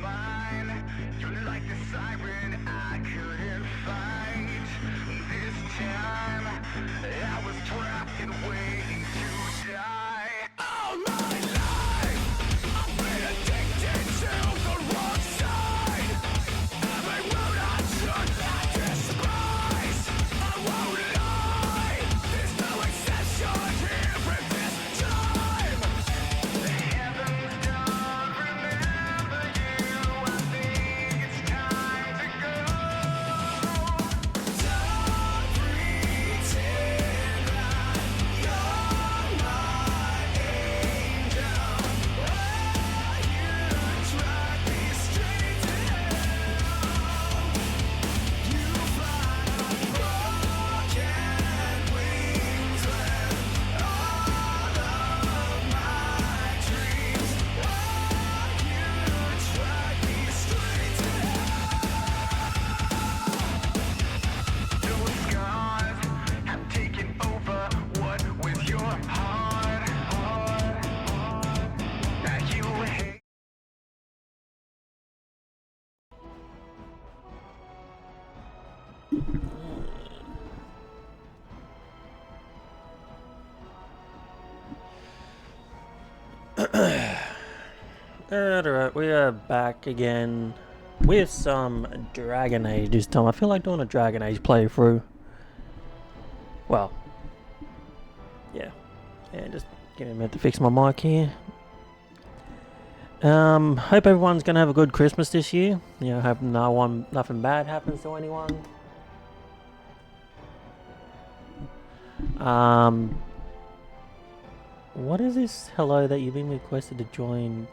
mine. You're like the siren I couldn't fight. This time I was trapped and waiting to die. All my life I've been addicted to the wrong side. Every road I took I despise. I won't lie, there's no exception here for this time. The heavens don't remember you. I think it's time to go. Don't pretend that you're my angel. Oh, you drag me straight to hell. You fly on broken wings with all of my dreams. Oh, you drag me straight to hell. Those scars have taken over. What with your heart? Now you hate. Alright, we are back again with some Dragon Age this time. I feel like doing a Dragon Age playthrough. Well, yeah, just getting a minute to fix my mic here. Hope everyone's gonna have a good Christmas this year. You know, hope nothing bad happens to anyone. What is this? Hello, that you've been requested to join.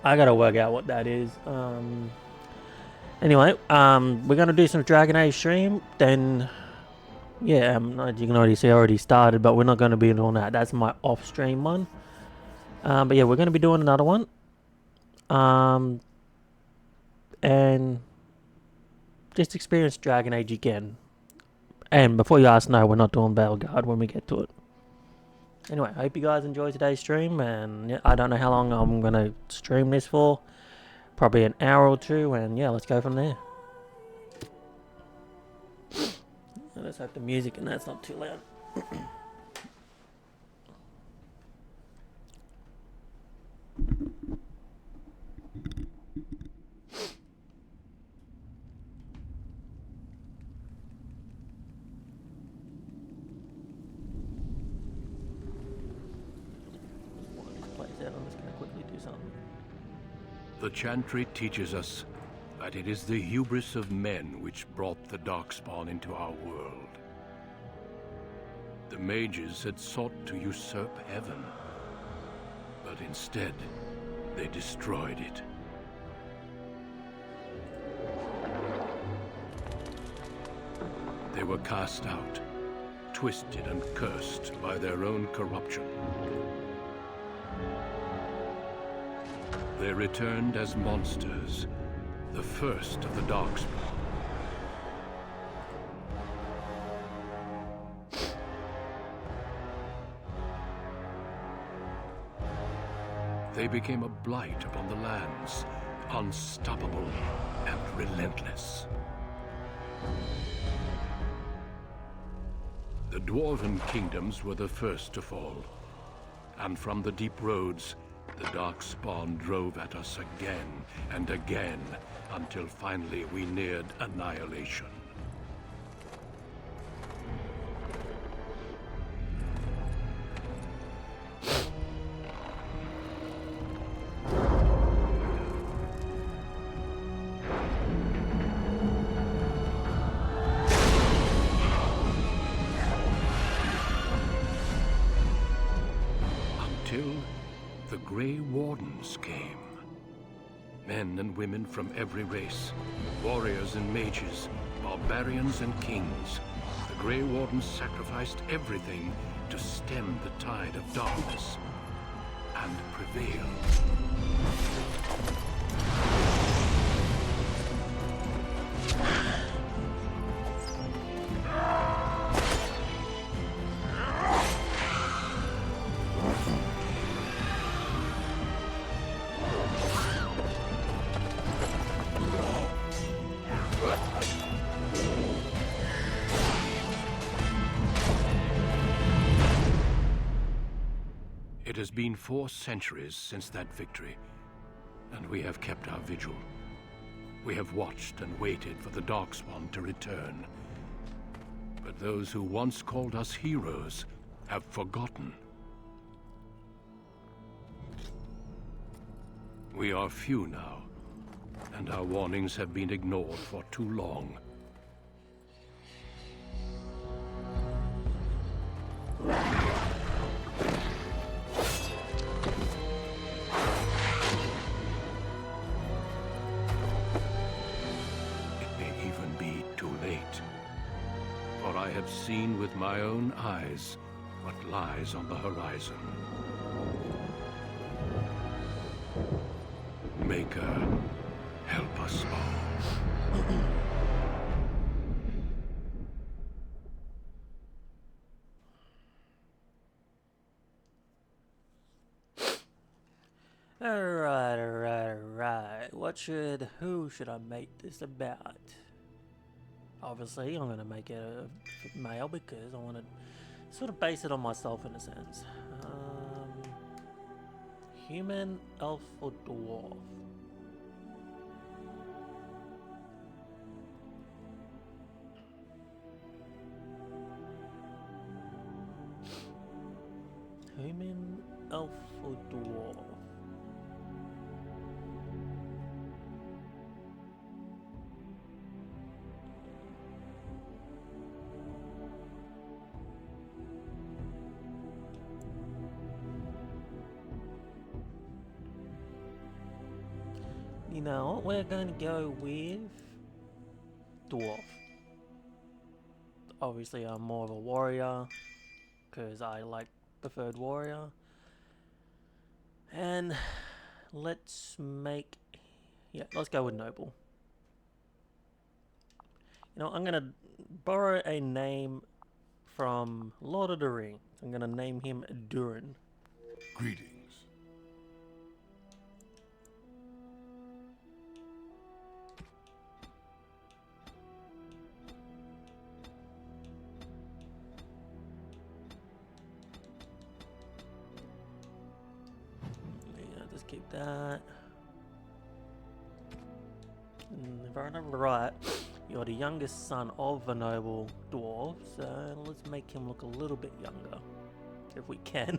I gotta work out what that is. Anyway, we're gonna do some Dragon Age stream. Then, yeah, as you can already see, I already started, but we're not gonna be doing that. That's my off-stream one. But yeah, we're gonna be doing another one. And just experience Dragon Age again. And before you ask, no, we're not doing Bellegarde when we get to it. Anyway, I hope you guys enjoy today's stream, and yeah, I don't know how long I'm gonna stream this for. Probably an hour or two, and yeah, let's go from there. Let's hope the music and that's not too loud. The Chantry teaches us that it is the hubris of men which brought the Darkspawn into our world. The mages had sought to usurp heaven, but instead, they destroyed it. They were cast out, twisted and cursed by their own corruption. They returned as monsters, the first of the Darkspawn. They became a blight upon the lands, unstoppable and relentless. The Dwarven kingdoms were the first to fall, and from the deep roads, the Darkspawn drove at us again and again, until finally we neared annihilation. Until the Grey Wardens came. Men and women from every race, warriors and mages, barbarians and kings. The Grey Wardens sacrificed everything to stem the tide of darkness and prevail. It has been 4 centuries since that victory, and we have kept our vigil. We have watched and waited for the Darkspawn to return. But those who once called us heroes have forgotten. We are few now, and our warnings have been ignored for too long. For I have seen with my own eyes what lies on the horizon. Maker, help us all. Alright. Who should I make this about? Obviously, I'm going to make it a male because I want to sort of base it on myself in a sense. Human, elf, or dwarf? Human, elf, or dwarf? You know what, we're going to go with dwarf. Obviously I'm more of a warrior because I preferred warrior. And let's go with noble. You know, I'm going to borrow a name from Lord of the Rings. I'm going to name him Durin. Greetings. Just keep that. And if I remember right, you're the youngest son of a noble dwarf, so let's make him look a little bit younger, if we can.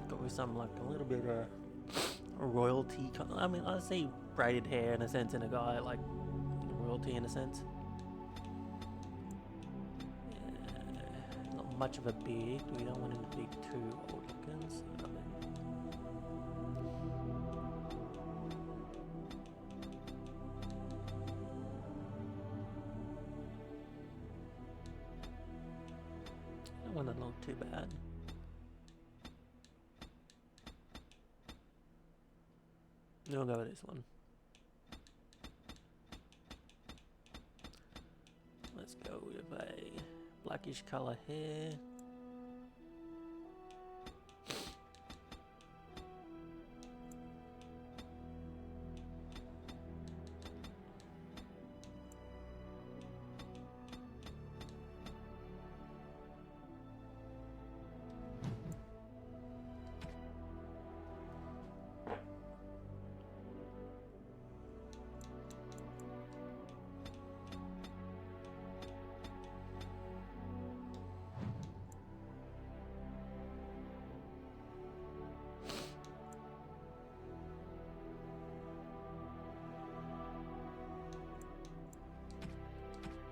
Go with some like a little bit of royalty. I mean, I see braided hair in a sense in a guy, like royalty in a sense. Yeah, not much of a beard. We don't want him to be too old looking. So, I mean, that one doesn't look too bad. We'll go with this one. Let's go with a blackish color hair.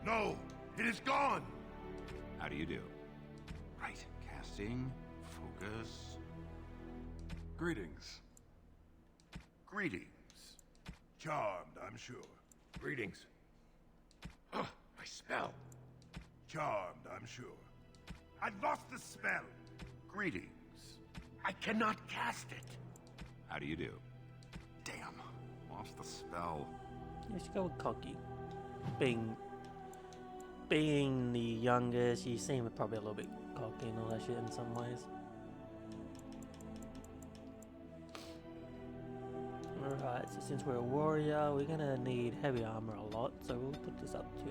No! It is gone! How do you do? Right, casting, focus... Greetings. Greetings. Charmed, I'm sure. Greetings. Oh, my spell. Charmed, I'm sure. I've lost the spell. Greetings. I cannot cast it. How do you do? Damn, lost the spell. You should go with cocky. Being the youngest, you seem probably a little bit cocky and all that shit in some ways. Alright, so since we're a warrior, we're gonna need heavy armor a lot, so we'll put this up to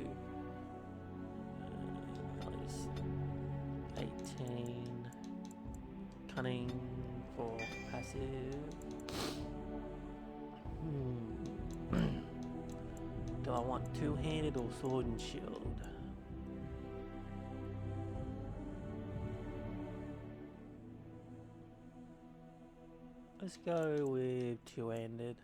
at least 18. Cunning for passive. Do I want two-handed or sword and shield? Let's go with two-handed.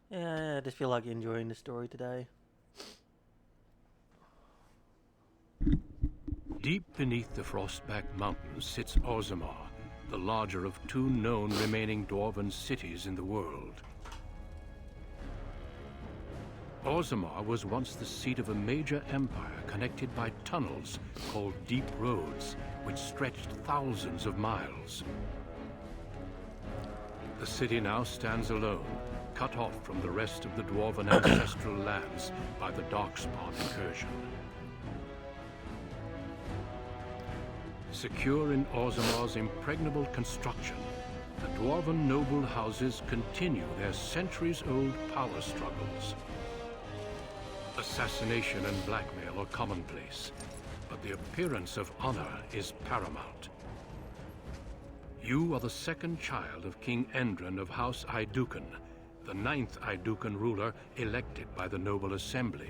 Yeah, I just feel like enjoying the story today. Deep beneath the Frostback Mountains sits Orzammar, the larger of two known remaining dwarven cities in the world. Orzammar was once the seat of a major empire connected by tunnels called Deep Roads, which stretched thousands of miles. The city now stands alone, cut off from the rest of the dwarven ancestral lands by the Darkspawn incursion. Secure in Orzammar's impregnable construction, the dwarven noble houses continue their centuries-old power struggles. Assassination and blackmail are commonplace, but the appearance of honor is paramount. You are the second child of King Endron of House Aidukan, the 9th Aidukan ruler elected by the Noble Assembly.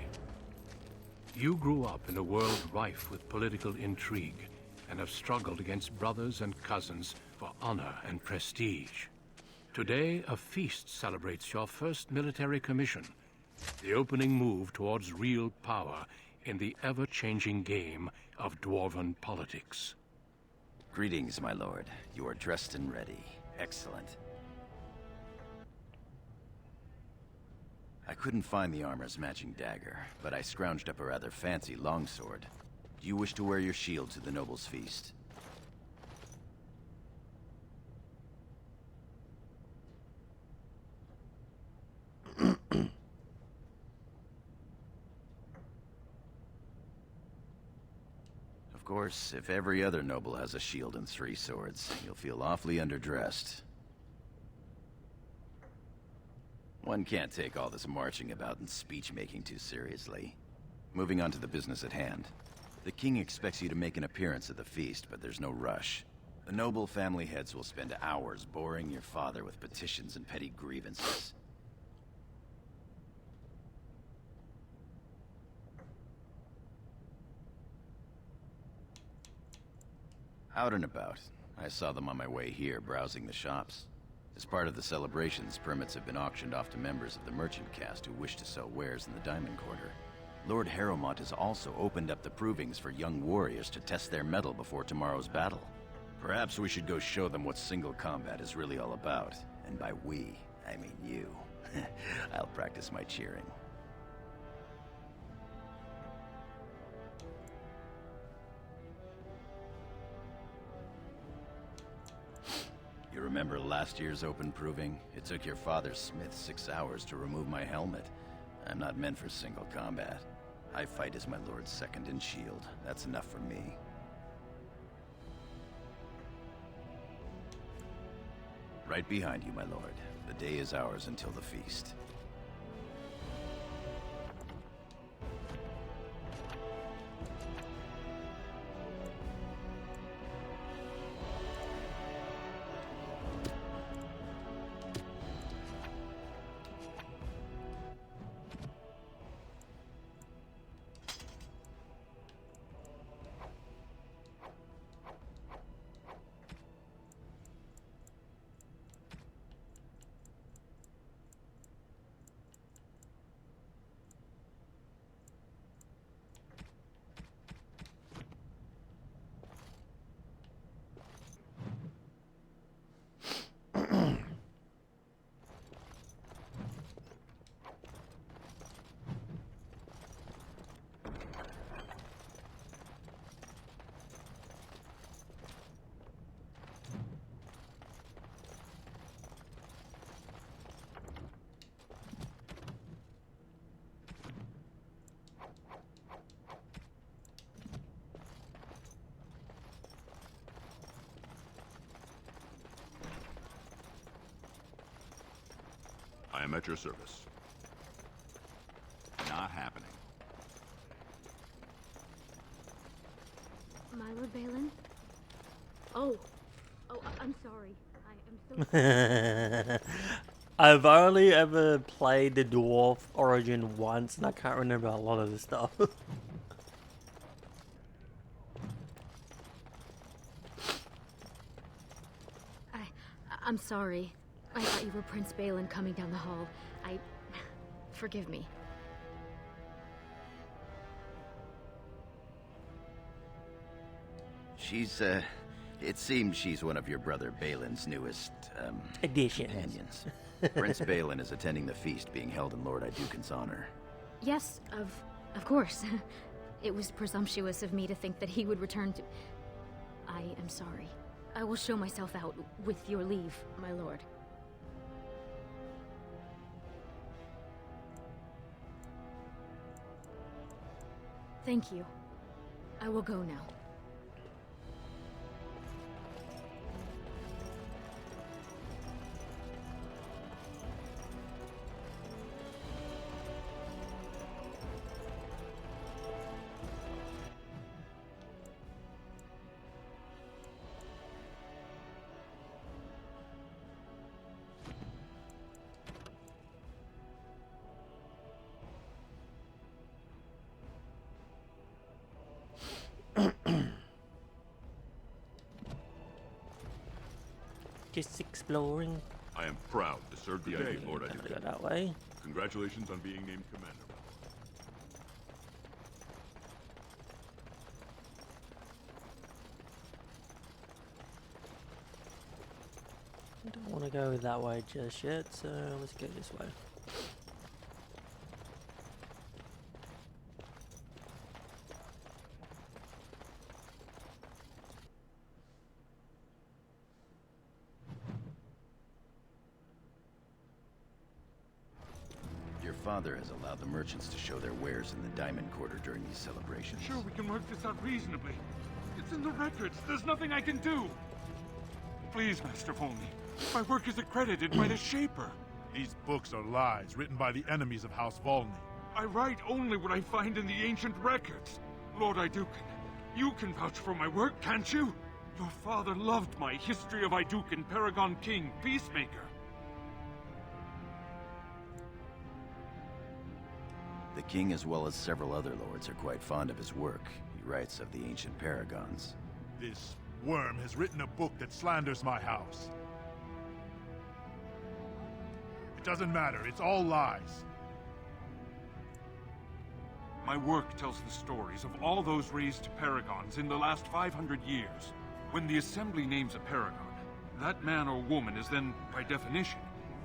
You grew up in a world rife with political intrigue, and have struggled against brothers and cousins for honor and prestige. Today, a feast celebrates your first military commission, the opening move towards real power in the ever-changing game of dwarven politics. Greetings, my lord. You are dressed and ready. Excellent. I couldn't find the armor's matching dagger, but I scrounged up a rather fancy longsword. Do you wish to wear your shield to the noble's feast? Of course, if every other noble has a shield and 3 swords, you'll feel awfully underdressed. One can't take all this marching about and speech-making too seriously. Moving on to the business at hand. The king expects you to make an appearance at the feast, but there's no rush. The noble family heads will spend hours boring your father with petitions and petty grievances. Out and about. I saw them on my way here, browsing the shops. As part of the celebrations, permits have been auctioned off to members of the merchant caste who wish to sell wares in the Diamond Quarter. Lord Harrowmont has also opened up the provings for young warriors to test their mettle before tomorrow's battle. Perhaps we should go show them what single combat is really all about. And by we, I mean you. I'll practice my cheering. You remember last year's open proving? It took your father's smith 6 hours to remove my helmet. I'm not meant for single combat. I fight as my lord's second in shield. That's enough for me. Right behind you, my lord. The day is ours until the feast. I am at your service. Not happening. My Lord Balin? Oh, I'm sorry. I am so sorry. I've only ever played the Dwarf Origin once, and I can't remember a lot of the stuff. I'm sorry. I thought you were Prince Balin coming down the hall. Forgive me. It seems she's one of your brother Balin's newest, Additions. companions. Prince Balin is attending the feast being held in Lord Iduken's honor. Yes, of course. It was presumptuous of me to think that he would return to... I am sorry. I will show myself out, with your leave, my lord. Thank you. I will go now. Just exploring. I am proud to serve the ID Lord Gonna go Iduken. that way. Congratulations on being named commander. Don't want to go that way just yet, so let's go this way. Your father has allowed the merchants to show their wares in the Diamond Quarter during these celebrations. Sure, we can work this out reasonably. It's in the records. There's nothing I can do. Please, Master Volney. My work is accredited by the Shaper. These books are lies written by the enemies of House Volney. I write only what I find in the ancient records. Lord Iduken, you can vouch for my work, can't you? Your father loved my History of Iduken, Paragon King, Peacemaker. The king, as well as several other lords, are quite fond of his work. He writes of the ancient paragons. This worm has written a book that slanders my house. It doesn't matter, it's all lies. My work tells the stories of all those raised to paragons in the last 500 years. When the Assembly names a paragon, that man or woman is then, by definition,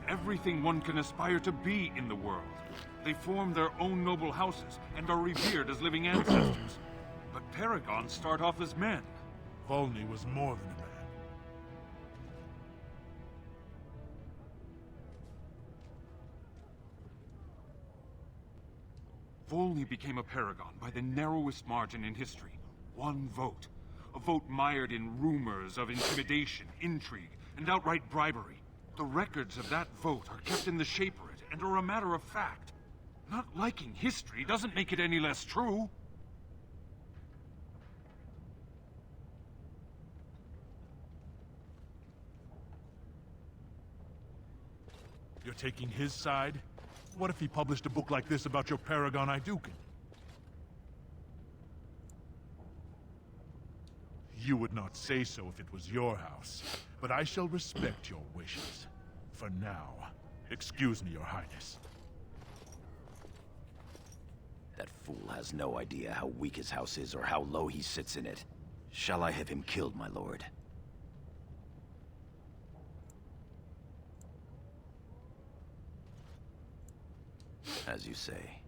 everything one can aspire to be in the world. They form their own noble houses and are revered as living ancestors. But paragons start off as men. Volney was more than a man. Volney became a paragon by the narrowest margin in history. One vote. A vote mired in rumors of intimidation, intrigue, and outright bribery. The records of that vote are kept in the Shaperate and are a matter of fact. Not liking history doesn't make it any less true. You're taking his side? What if he published a book like this about your paragon Iduken? You would not say so if it was your house, but I shall respect your wishes. For now, excuse me, Your Highness. That fool has no idea how weak his house is or how low he sits in it. Shall I have him killed, my lord? As you say.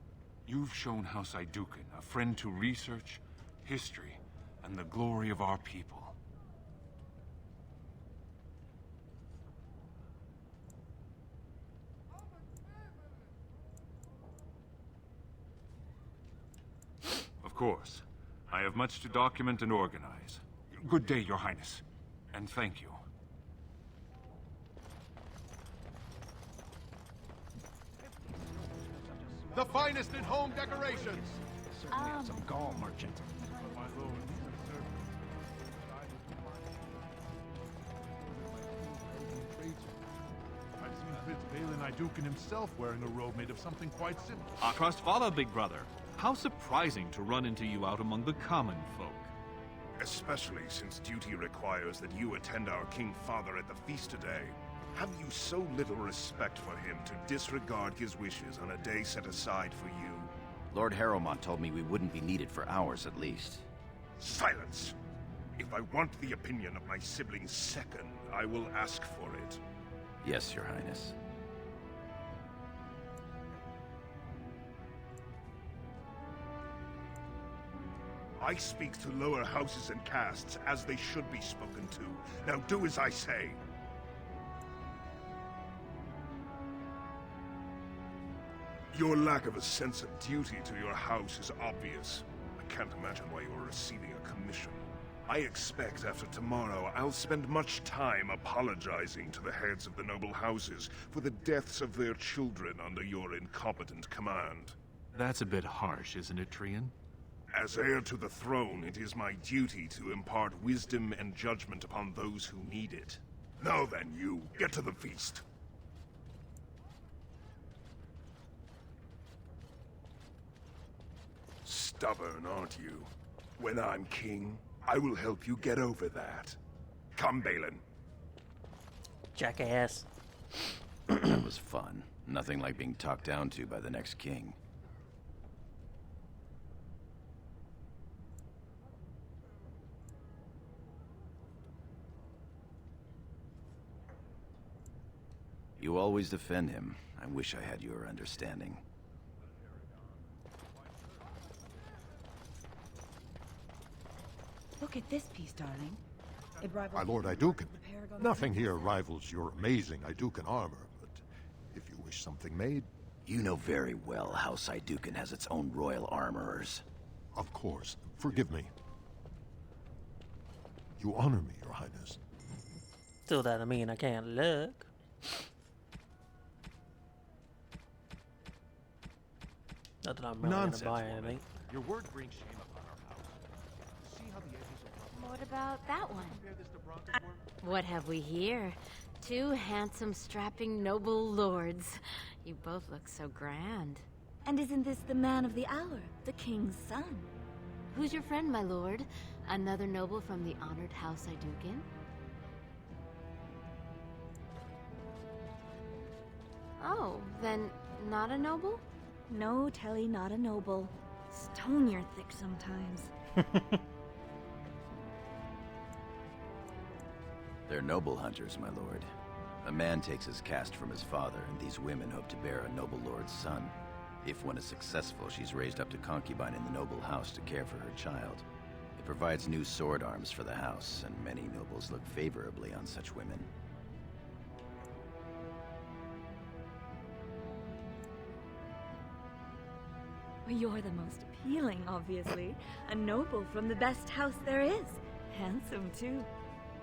You've shown House Iduken a friend to research, history, and the glory of our people. Of course. I have much to document and organize. Good day, Your Highness. And thank you. The finest in home decorations! Some gall merchant. My lord, these are servants. I've seen Prince Balin Iduken himself wearing a robe made of something quite simple. Our crestfallen, big brother. How surprising to run into you out among the common folk. Especially since duty requires that you attend our King Father at the feast today. Have you so little respect for him to disregard his wishes on a day set aside for you? Lord Harrowmont told me we wouldn't be needed for hours at least. Silence! If I want the opinion of my sibling's second, I will ask for it. Yes, Your Highness. I speak to lower houses and castes as they should be spoken to. Now do as I say. Your lack of a sense of duty to your house is obvious. I can't imagine why you are receiving a commission. I expect after tomorrow I'll spend much time apologizing to the heads of the noble houses for the deaths of their children under your incompetent command. That's a bit harsh, isn't it, Trian? As heir to the throne, it is my duty to impart wisdom and judgment upon those who need it. Now then, you, get to the feast. Stubborn, aren't you? When I'm king, I will help you get over that. Come, Balin. Jackass. That was fun. Nothing like being talked down to by the next king. You always defend him. I wish I had your understanding. Look at this piece, darling. It rivals My Lord Iduken, the Paragon. nothing here rivals your amazing Iduken armor, but if you wish something made... You know very well House Iduken has its own royal armorers. Of course. Forgive me. You honor me, Your Highness. Still doesn't mean I can't look. Not that I'm really Nonsense, gonna buy woman. anything. Your word brings shame upon our house. See how the edges of What about that one? compare this to Bronca's work? What have we here? Two handsome, strapping, noble lords. You both look so grand. And isn't this the man of the hour, the king's son? Who's your friend, my lord? Another noble from the honored House Iduken? Oh, then not a noble? No, Telly, not a noble. Stone you're thick sometimes. They're noble hunters, my lord. A man takes his caste from his father, and these women hope to bear a noble lord's son. If one is successful, she's raised up to concubine in the noble house to care for her child. It provides new sword arms for the house, and many nobles look favorably on such women. Well, you're the most appealing, obviously. A noble from the best house there is. Handsome, too.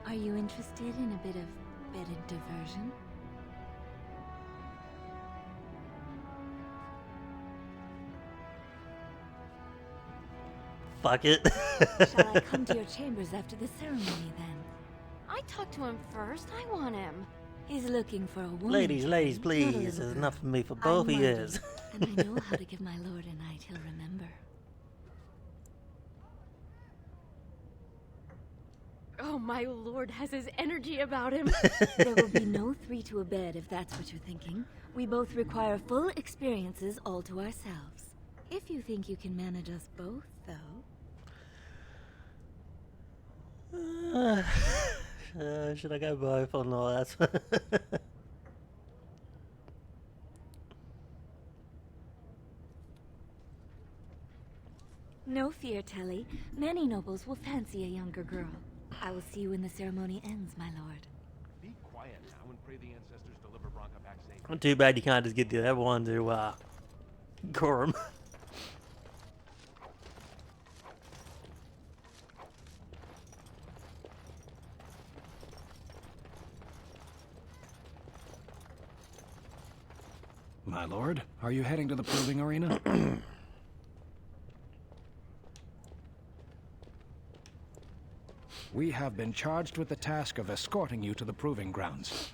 Are you interested in a bit of bedded diversion? Fuck it. Shall I come to your chambers after the ceremony, then? I talked to him first. I want him. He's looking for a woman. Ladies, Telly, ladies, not a please. little There's girl. enough for me for I'm both of Marty, yous. and I know how to give my lord a night he'll remember. Oh, my lord has his energy about him. There will be no three to a bed, if that's what you're thinking. We both require full experiences all to ourselves. If you think you can manage us both, though. Should I go both or not? That's No fear, Telly. Many nobles will fancy a younger girl. I will see you when the ceremony ends, my lord. Be quiet now and pray the ancestors deliver Bronca back safe. too bad you can't just get the other one to Gorham. my lord. Are you heading to the proving arena? We have been charged with the task of escorting you to the proving grounds.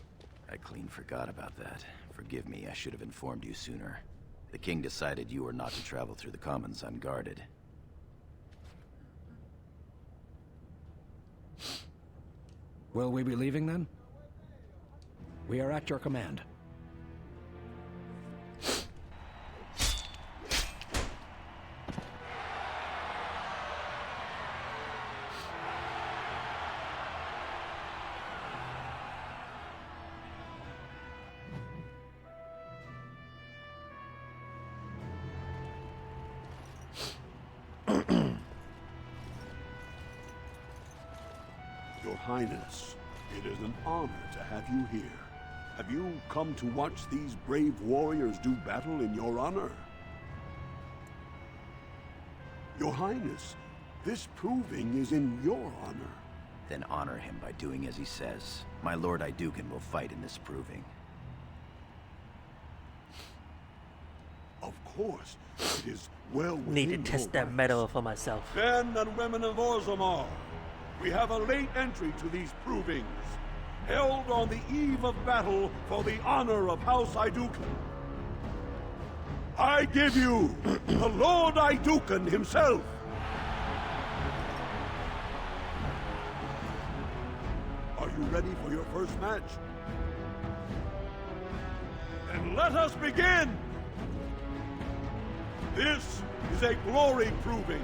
I clean forgot about that. Forgive me, I should have informed you sooner. The king decided you were not to travel through the commons unguarded. Will we be leaving then? We are at your command. Your Highness, it is an honor to have you here. Have you come to watch these brave warriors do battle in your honor? Your Highness, this proving is in your honor. Then honor him by doing as he says. My Lord Idukan will fight in this proving. Of course, it is well within Need to test your that metal for myself. Men and women of Orzammar, we have a late entry to these provings, held on the eve of battle for the honor of House Idukan. I give you the Lord Idukan himself. Are you ready for your first match? Then let us begin! This is a glory proving,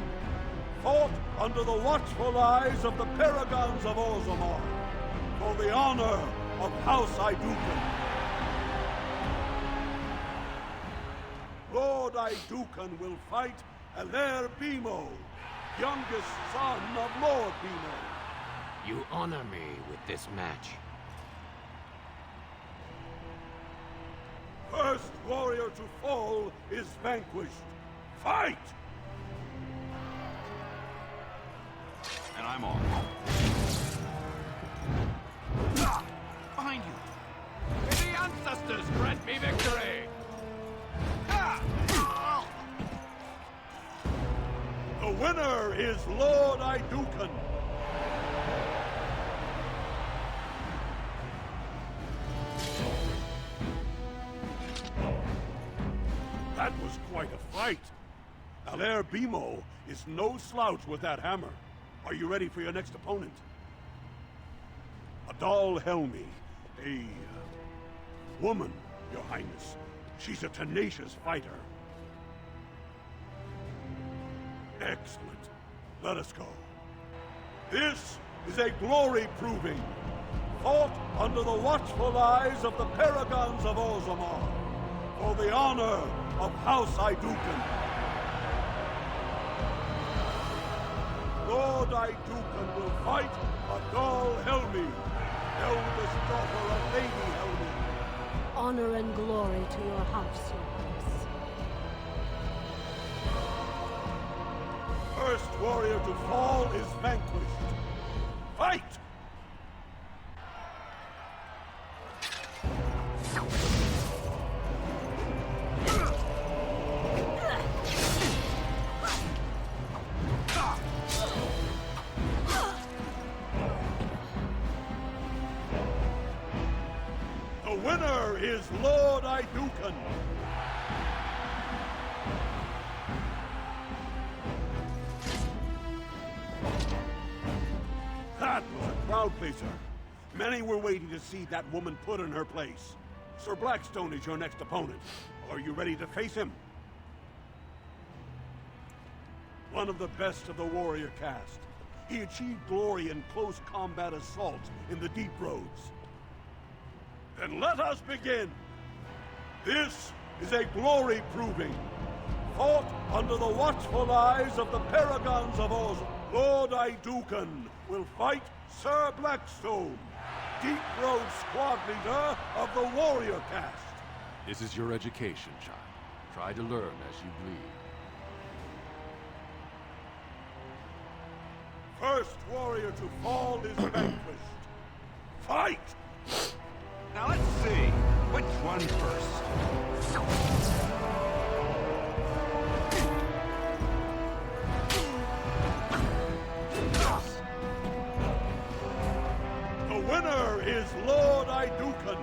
fought under the watchful eyes of the paragons of Orzammar, for the honor of House Idukan. Lord Idukan will fight Aler Bimo, youngest son of Lord Bimo. You honor me with this match. First warrior to fall is vanquished. Fight! And I'm on. Behind you! May the ancestors grant me victory! The winner is Lord Idukan. That was quite a fight. Aler Bimo is no slouch with that hammer. Are you ready for your next opponent? Adal Helmi, a woman, Your Highness. She's a tenacious fighter. Excellent. Let us go. This is a glory proving, fought under the watchful eyes of the paragons of Orzammar, for the honor of House Idukan. Lord Idukan will fight Adal Helmi, eldest daughter of Lady Helmi. Honor and glory to your house, Your Highness. First warrior to fall is vanquished. Fight! The winner is Lord Idukan. That was a crowd pleaser. Many were waiting to see that woman put in her place. Sir Blackstone is your next opponent. Are you ready to face him? One of the best of the warrior caste. He achieved glory in close combat assault in the deep roads. Then let us begin! This is a glory proving, fought under the watchful eyes of the paragons of Oz. Lord Idukan will fight Sir Blackstone, Deep Road squad leader of the warrior caste. This is your education, child. Try to learn as you bleed. First warrior to fall is vanquished. Fight! Now let's see. Which one first? The winner is Lord Idukan.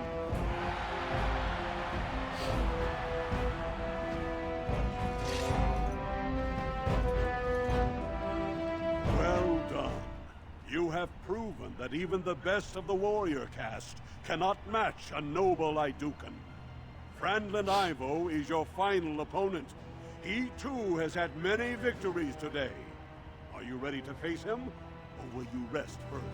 Well done. You have proven that even the best of the warrior caste cannot match a noble Idukan. Franklin Ivo is your final opponent. He too has had many victories today. Are you ready to face him, or will you rest first?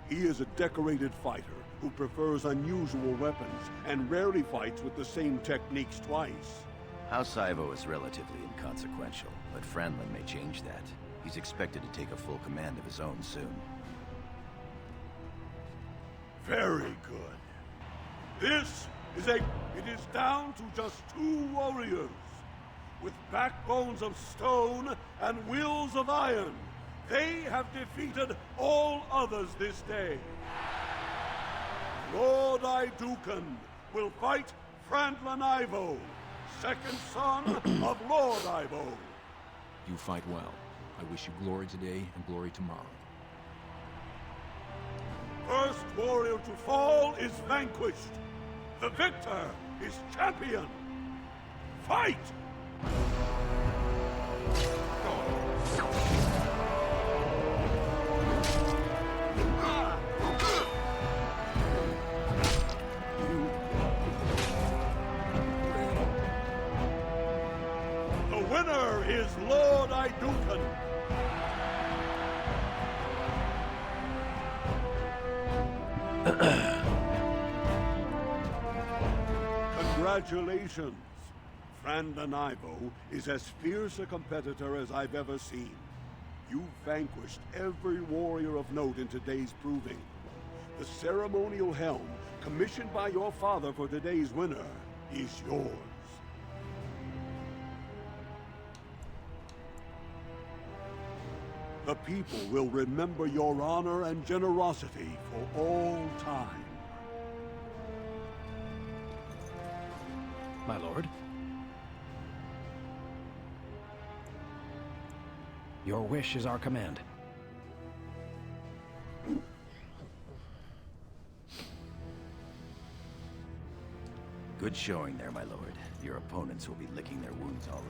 He is a decorated fighter who prefers unusual weapons and rarely fights with the same techniques twice. House Ivo is relatively inconsequential, but Franklin may change that. He's expected to take a full command of his own soon. Very good. It is down to just 2 warriors. With backbones of stone and wills of iron, they have defeated all others this day. Lord Idukan will fight Franklin Ivo, second son of Lord Ivo. You fight well. I wish you glory today and glory tomorrow. First warrior to fall is vanquished. The victor is champion. Fight! The winner is Lord Idukan. Congratulations. Franklin Ivo is as fierce a competitor as I've ever seen. You've vanquished every warrior of note in today's proving. The ceremonial helm, commissioned by your father for today's winner, is yours. The people will remember your honor and generosity for all time. My lord? Your wish is our command. Good showing there, my lord. Your opponents will be licking their wounds already.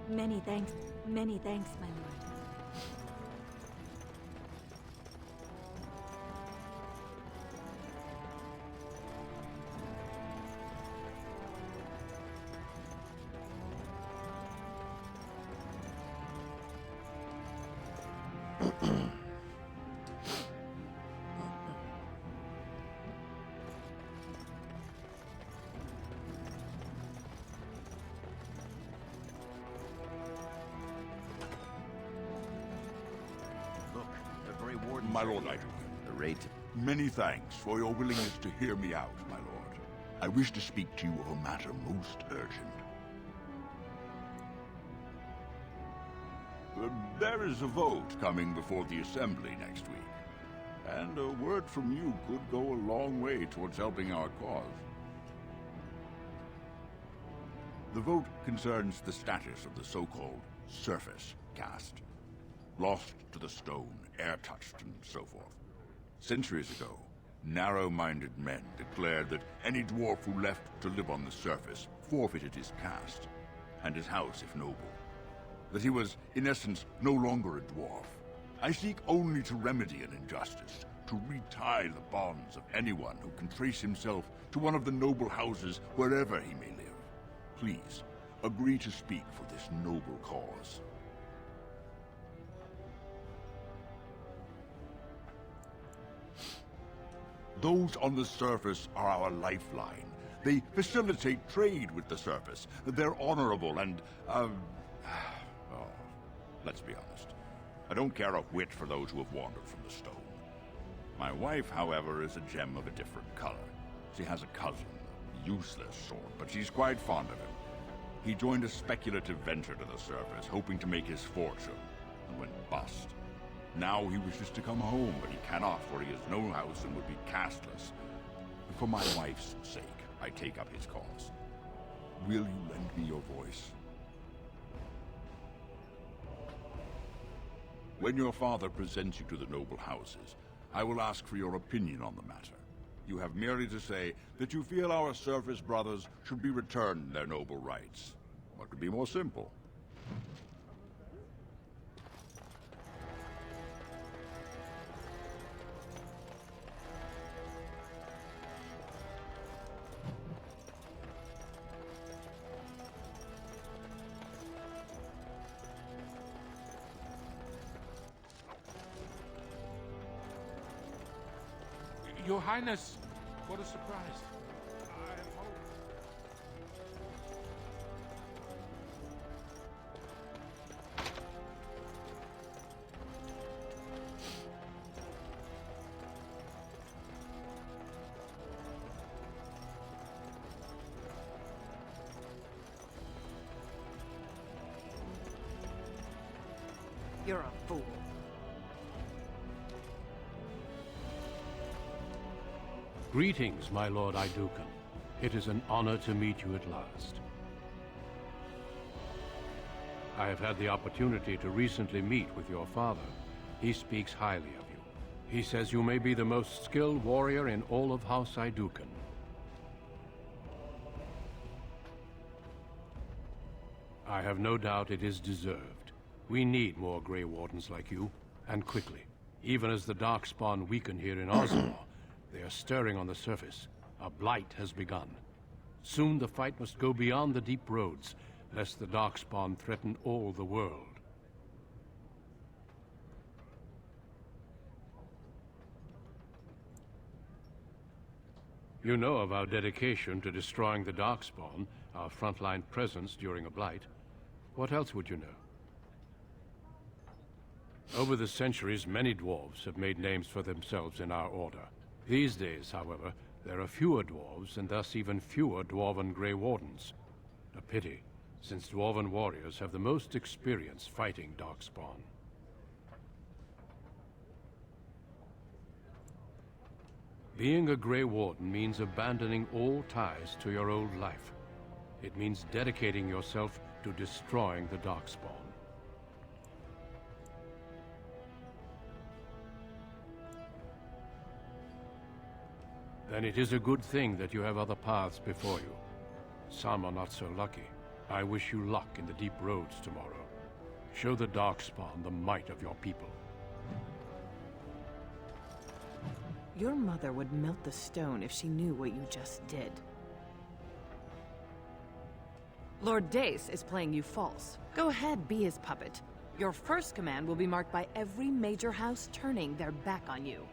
Many thanks, my lord. My lord Idukan. The raid. Many thanks for your willingness to hear me out, my lord. I wish to speak to you of a matter most urgent. There is a vote coming before the Assembly next week, and a word from you could go a long way towards helping our cause. The vote concerns the status of the so-called surface caste. Lost to the stone, air-touched, and so forth. Centuries ago, narrow-minded men declared that any dwarf who left to live on the surface forfeited his caste, and his house if noble. That he was, in essence, no longer a dwarf. I seek only to remedy an injustice, to retie the bonds of anyone who can trace himself to one of the noble houses wherever he may live. Please, agree to speak for this noble cause. Those on the surface are our lifeline. They facilitate trade with the surface. They're honorable and, let's be honest. I don't care a whit for those who have wandered from the stone. My wife, however, is a gem of a different color. She has a cousin, a useless sort, but she's quite fond of him. He joined a speculative venture to the surface, hoping to make his fortune. and went bust. Now he wishes to come home, but he cannot, for he has no house and would be castless. For my wife's sake, I take up his cause. Will you lend me your voice? When your father presents you to the noble houses, I will ask for your opinion on the matter. You have merely to say that you feel our surface brothers should be returned their noble rights. What could be more simple? Your Highness, what a surprise. You're a fool. Greetings, my lord Idukan. It is an honor to meet you at last. I have had the opportunity to recently meet with your father. He speaks highly of you. He says you may be the most skilled warrior in all of House Idukan. I have no doubt it is deserved. We need more Grey Wardens like you, and quickly. Even as the Darkspawn weaken here in Oslo, they are stirring on the surface. A blight has begun. Soon the fight must go beyond the deep roads, lest the Darkspawn threaten all the world. You know of our dedication to destroying the Darkspawn, our frontline presence during a blight. What else would you know? Over the centuries, many dwarves have made names for themselves in our order. These days, however, there are fewer dwarves, and thus even fewer dwarven Grey Wardens. A pity, since dwarven warriors have the most experience fighting Darkspawn. Being a Grey Warden means abandoning all ties to your old life. It means dedicating yourself to destroying the Darkspawn. Then it is a good thing that you have other paths before you. Some are not so lucky. I wish you luck in the deep roads tomorrow. Show the Darkspawn the might of your people. Your mother would melt the stone if she knew what you just did. Lord Dace is playing you false. Go ahead, be his puppet. Your first command will be marked by every major house turning their back on you.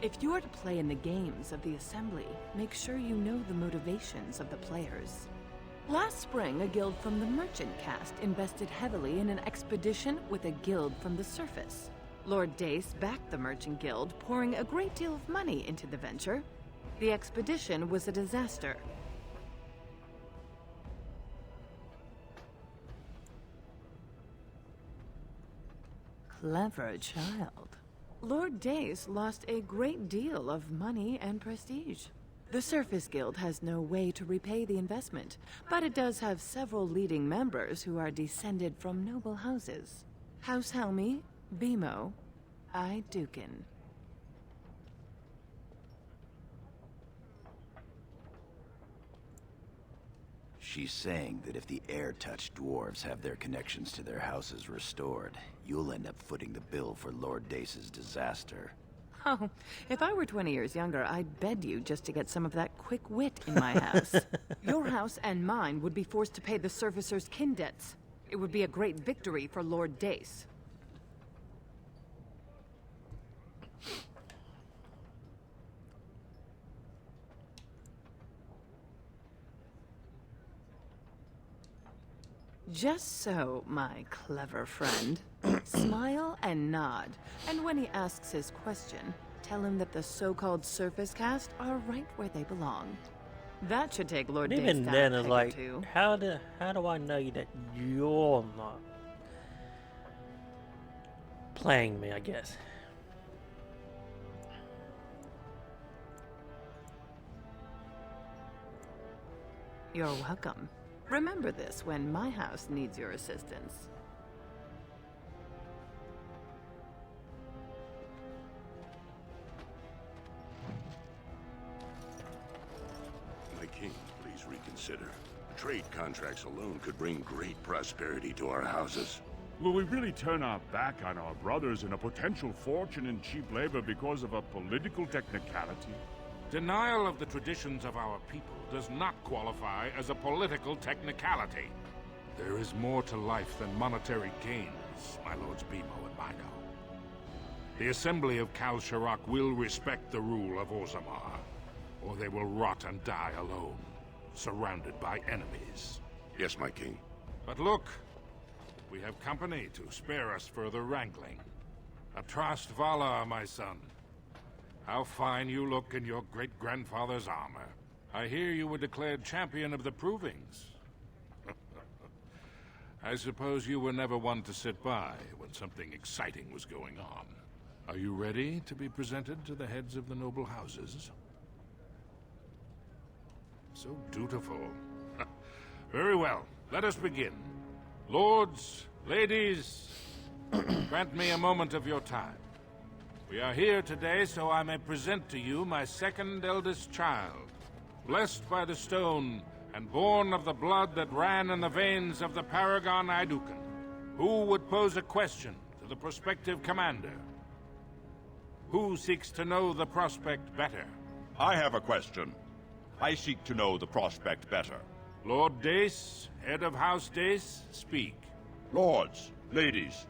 If you are to play in the games of the Assembly, make sure you know the motivations of the players. Last spring, a guild from the Merchant caste invested heavily in an expedition with a guild from the surface. Lord Dace backed the Merchant Guild, pouring a great deal of money into the venture. The expedition was a disaster. Clever child. Lord Dace lost a great deal of money and prestige. The Surface Guild has no way to repay the investment, but it does have several leading members who are descended from noble houses. House Helmi, Bimo, Idukan. She's saying that if the air-touched dwarves have their connections to their houses restored, you'll end up footing the bill for Lord Dace's disaster. Oh, if I were 20 years younger, I'd bed you just to get some of that quick wit in my house. Your house and mine would be forced to pay the Surfacer's kin debts. It would be a great victory for Lord Dace. Just so, my clever friend. Smile and nod, and when he asks his question, tell him that the so-called Surface Caste are right where they belong. That should take Lord And Dace even down then, a it's peg or like, two. how do I know that you're not playing me? I guess. You're welcome. Remember this when my house needs your assistance. My king, please reconsider. Trade contracts alone could bring great prosperity to our houses. Will we really turn our back on our brothers and a potential fortune in cheap labor because of a political technicality? Denial of the traditions of our people does not qualify as a political technicality. There is more to life than monetary gains, my lords Bimo and Mino. The Assembly of Kal Sharok will respect the rule of Orzammar, or they will rot and die alone, surrounded by enemies. Yes, my king. But look, we have company to spare us further wrangling. Atrast Vala, my son. How fine you look in your great-grandfather's armor. I hear you were declared champion of the Provings. I suppose you were never one to sit by when something exciting was going on. Are you ready to be presented to the heads of the noble houses? So dutiful. Very well, let us begin. Lords, ladies, grant me a moment of your time. We are here today so I may present to you my second eldest child, blessed by the stone and born of the blood that ran in the veins of the Paragon Idukan. Who would pose a question to the prospective commander? Who seeks to know the prospect better? I have a question. I seek to know the prospect better. Lord Dace, head of House Dace, speak. Lords, ladies,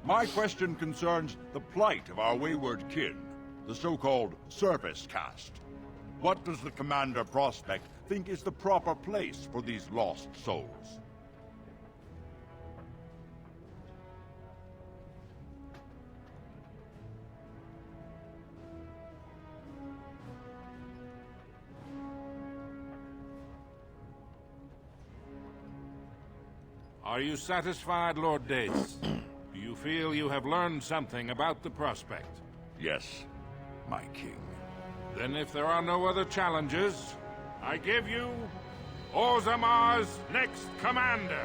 my question concerns the plight of our wayward kin, the so-called service caste. What does the Commander Prospect think is the proper place for these lost souls? Are you satisfied, Lord Dace? Do you feel you have learned something about the prospect? Yes, my king. Then if there are no other challenges, I give you Orzammar's next commander.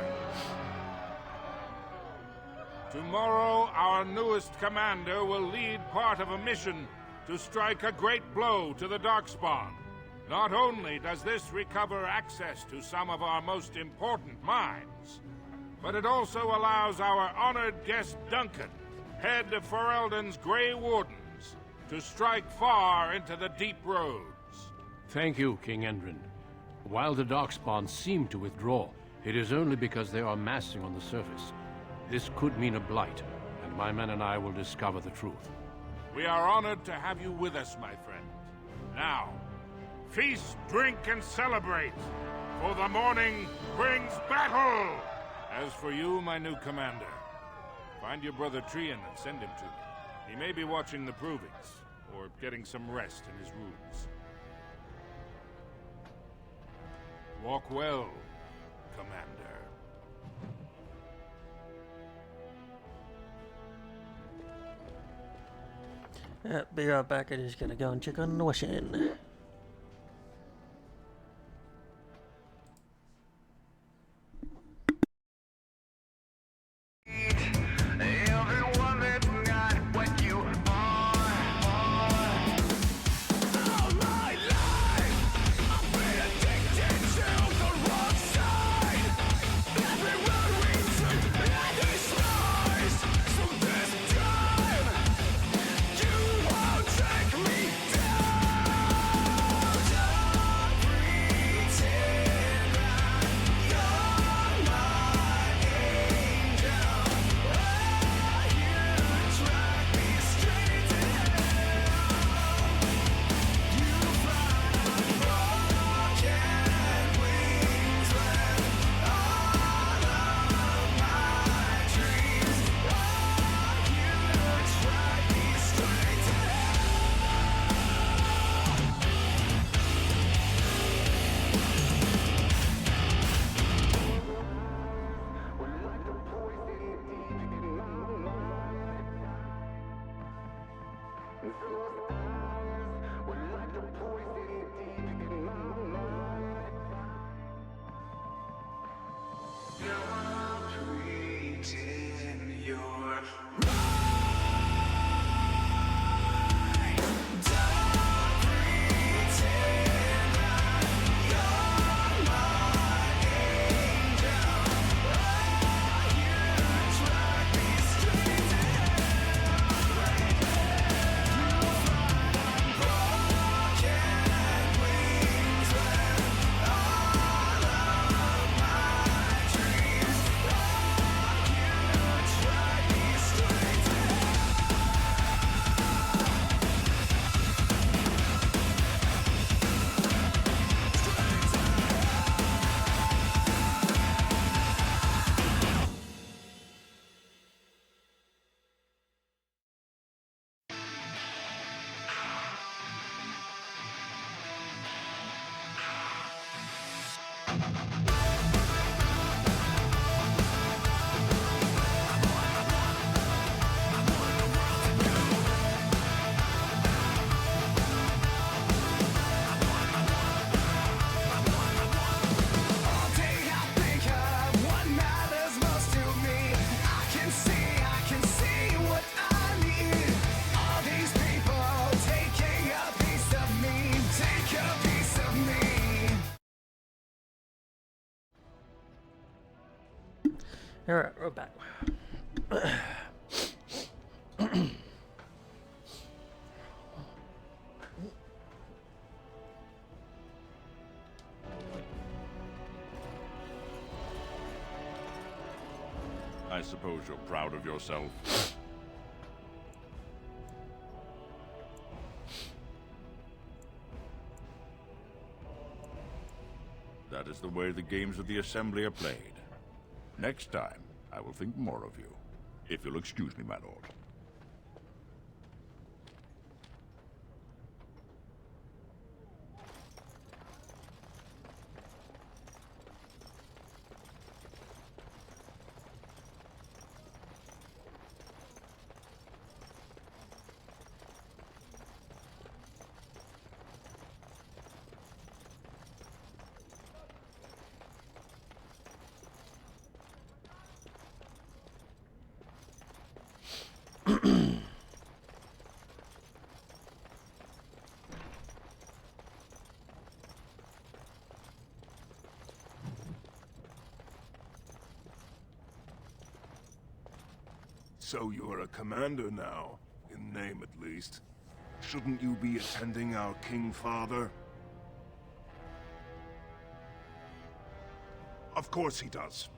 Tomorrow, our newest commander will lead part of a mission to strike a great blow to the Darkspawn. Not only does this recover access to some of our most important mines, but it also allows our honored guest Duncan, head of Ferelden's Grey Wardens, to strike far into the deep roads. Thank you, King Endrin. While the Darkspawn seem to withdraw, it is only because they are massing on the surface. This could mean a blight, and my men and I will discover the truth. We are honored to have you with us, my friend. Now, feast, drink, and celebrate, for the morning brings battle! As for you, my new commander, find your brother Trian and send him to me. He may be watching the Provings, or getting some rest in his rooms. Walk well, Commander. Yeah, be right back. I'm just gonna go and check on the washing. Everyone that's not what you are. All my life, I've been addicted to the wrong side. Everywhere we turn, I despise. So this time, you won't take me down. Alright, we're back. I suppose you're proud of yourself. That is the way the games of the Assembly are played. Next time, I will think more of you. If you'll excuse me, my lord. So you're a commander now, in name at least. Shouldn't you be attending our King Father? Of course he does.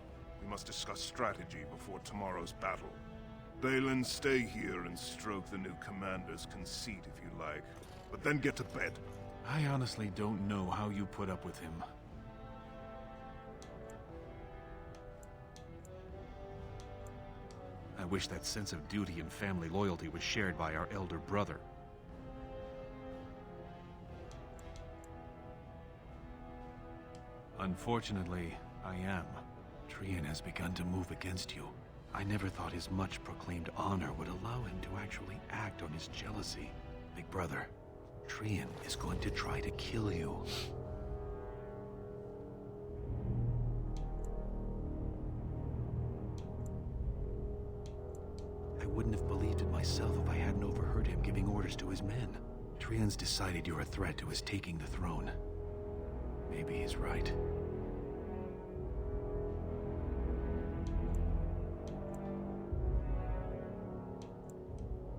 We must discuss strategy before tomorrow's battle. Balin, stay here and stroke the new commander's conceit if you like. But then get to bed. I honestly don't know how you put up with him. I wish that sense of duty and family loyalty was shared by our elder brother. Unfortunately, I am. Trian has begun to move against you. I never thought his much proclaimed honor would allow him to actually act on his jealousy. Big brother, Trian is going to try to kill you. I wouldn't have believed it myself if I hadn't overheard him giving orders to his men. Trian's decided you're a threat to his taking the throne. Maybe he's right.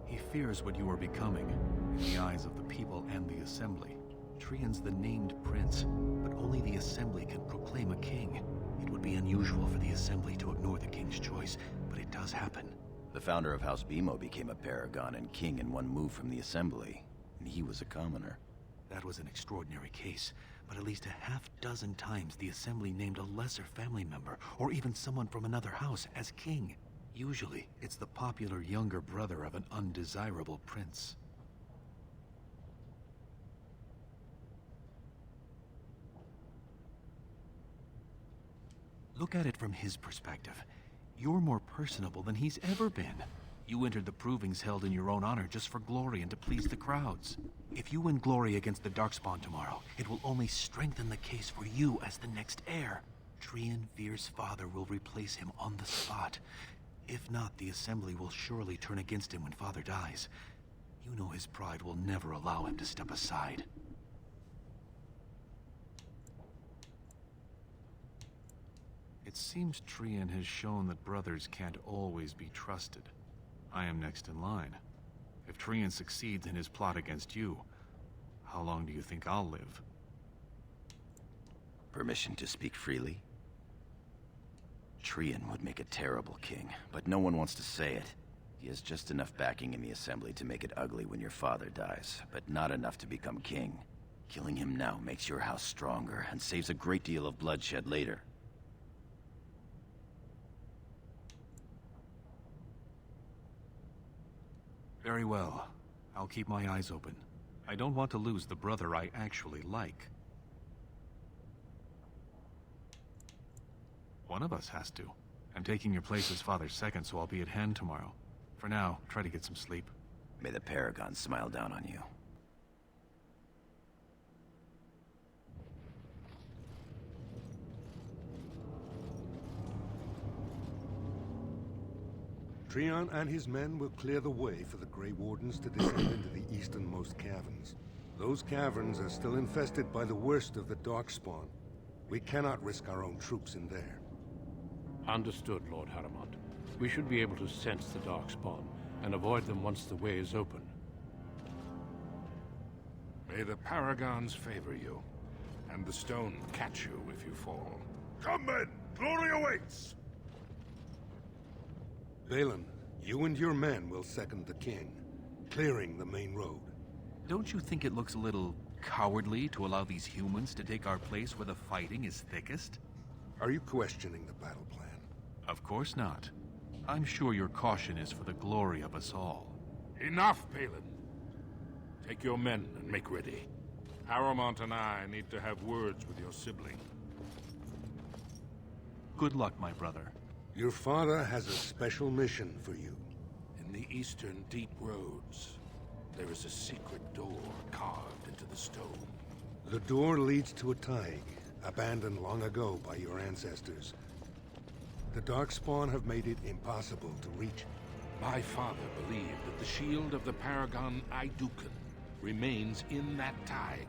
He fears what you are becoming, in the eyes of the people and the Assembly. Trian's the named prince, but only the Assembly can proclaim a king. It would be unusual for the Assembly to ignore the king's choice, but it does happen. The founder of House Bimo became a paragon and king in one move from the Assembly, and he was a commoner. That was an extraordinary case, but at least a half-dozen times the Assembly named a lesser family member, or even someone from another house, as king. Usually, it's the popular younger brother of an undesirable prince. Look at it from his perspective. You're more personable than he's ever been. You entered the provings held in your own honor just for glory and to please the crowds. If you win glory against the Darkspawn tomorrow, it will only strengthen the case for you as the next heir. Trian Veer's father will replace him on the spot. If not, the Assembly will surely turn against him when father dies. You know his pride will never allow him to step aside. It seems Trian has shown that brothers can't always be trusted. I am next in line. If Trian succeeds in his plot against you, how long do you think I'll live? Permission to speak freely? Trian would make a terrible king, but no one wants to say it. He has just enough backing in the Assembly to make it ugly when your father dies, but not enough to become king. Killing him now makes your house stronger and saves a great deal of bloodshed later. Very well. I'll keep my eyes open. I don't want to lose the brother I actually like. One of us has to. I'm taking your place as father's second, so I'll be at hand tomorrow. For now, try to get some sleep. May the Paragon smile down on you. Trian and his men will clear the way for the Grey Wardens to descend into the easternmost caverns. Those caverns are still infested by the worst of the Darkspawn. We cannot risk our own troops in there. Understood, Lord Haramond. We should be able to sense the Darkspawn and avoid them once the way is open. May the Paragons favor you, and the stone catch you if you fall. Come, men! Glory awaits! Balin, you and your men will second the king, clearing the main road. Don't you think it looks a little cowardly to allow these humans to take our place where the fighting is thickest? Are you questioning the battle plan? Of course not. I'm sure your caution is for the glory of us all. Enough, Balin. Take your men and make ready. Haramond and I need to have words with your sibling. Good luck, my brother. Your father has a special mission for you. In the eastern deep roads, there is a secret door carved into the stone. The door leads to a Taig, abandoned long ago by your ancestors. The Darkspawn have made it impossible to reach. My father believed that the shield of the Paragon Aidukan remains in that Taig,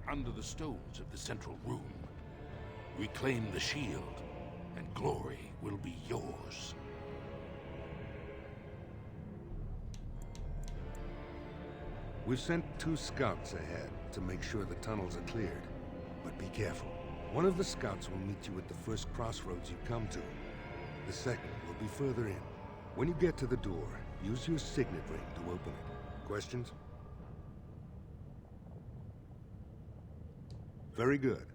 under the stones of the central room. Reclaim the shield, and glory will be yours. We've sent 2 scouts ahead to make sure the tunnels are cleared. But be careful. One of the scouts will meet you at the first crossroads you come to. The second will be further in. When you get to the door, use your signet ring to open it. Questions? Very good.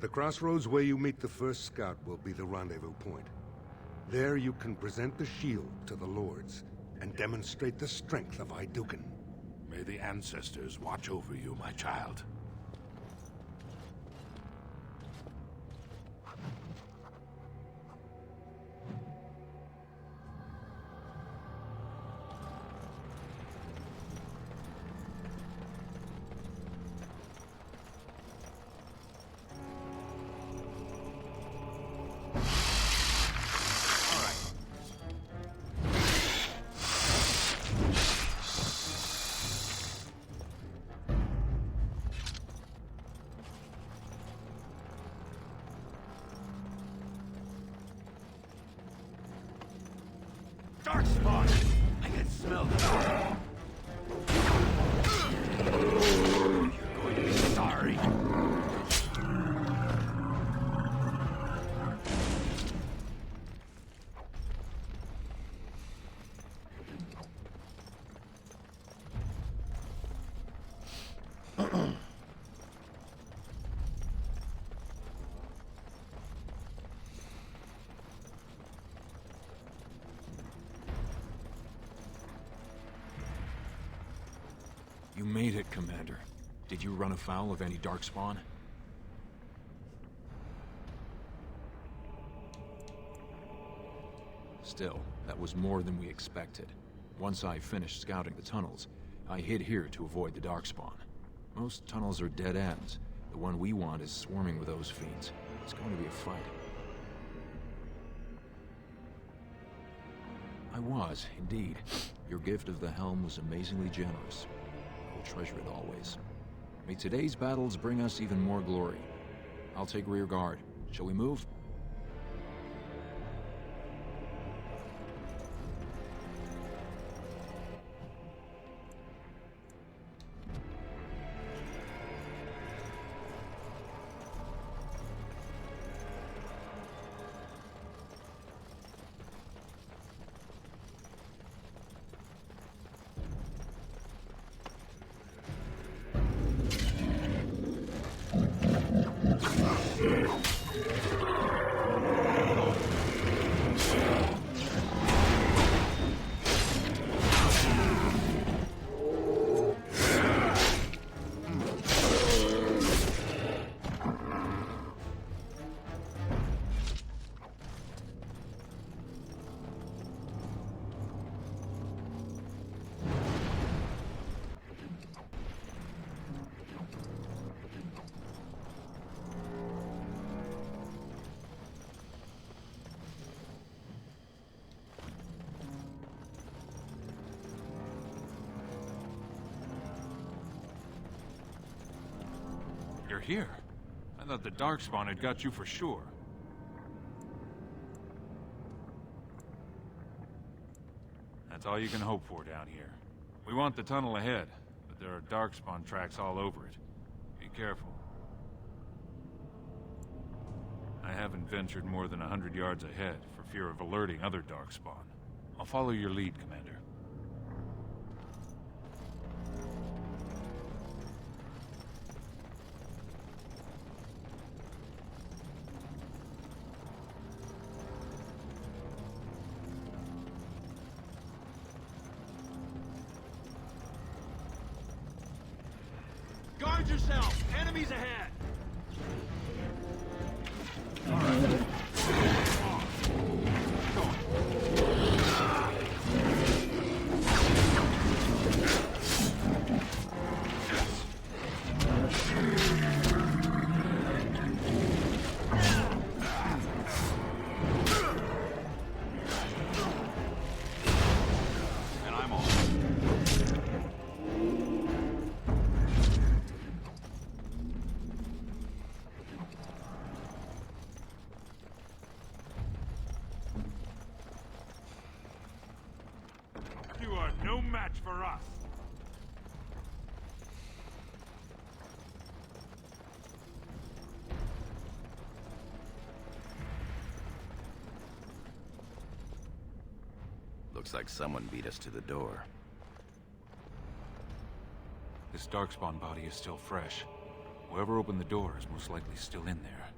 The crossroads where you meet the first scout will be the rendezvous point. There you can present the shield to the lords and demonstrate the strength of Aidukan. May the ancestors watch over you, my child. Darkspawn! I can smell them. You're going to be sorry. You made it, Commander. Did you run afoul of any Darkspawn? Still, that was more than we expected. Once I finished scouting the tunnels, I hid here to avoid the Darkspawn. Most tunnels are dead ends. The one we want is swarming with those fiends. It's going to be a fight. I was, indeed. Your gift of the helm was amazingly generous. I will treasure it always. May today's battles bring us even more glory. I'll take rear guard. Shall we move? You're here. I thought the Darkspawn had got you for sure. That's all you can hope for down here. We want the tunnel ahead, but there are Darkspawn tracks all over it. Be careful. I haven't ventured more than 100 yards ahead for fear of alerting other Darkspawn. I'll follow your lead, Commander. Guard yourself! Enemies ahead! And I'm on. You are no match for us. Looks like someone beat us to the door. This Darkspawn body is still fresh. Whoever opened the door is most likely still in there.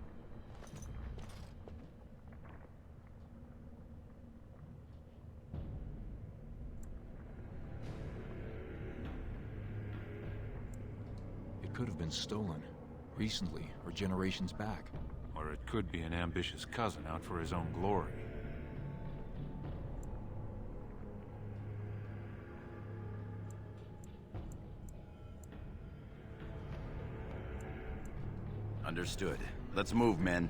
It could have been stolen. Recently, or generations back. Or it could be an ambitious cousin out for his own glory. Understood. Let's move, men.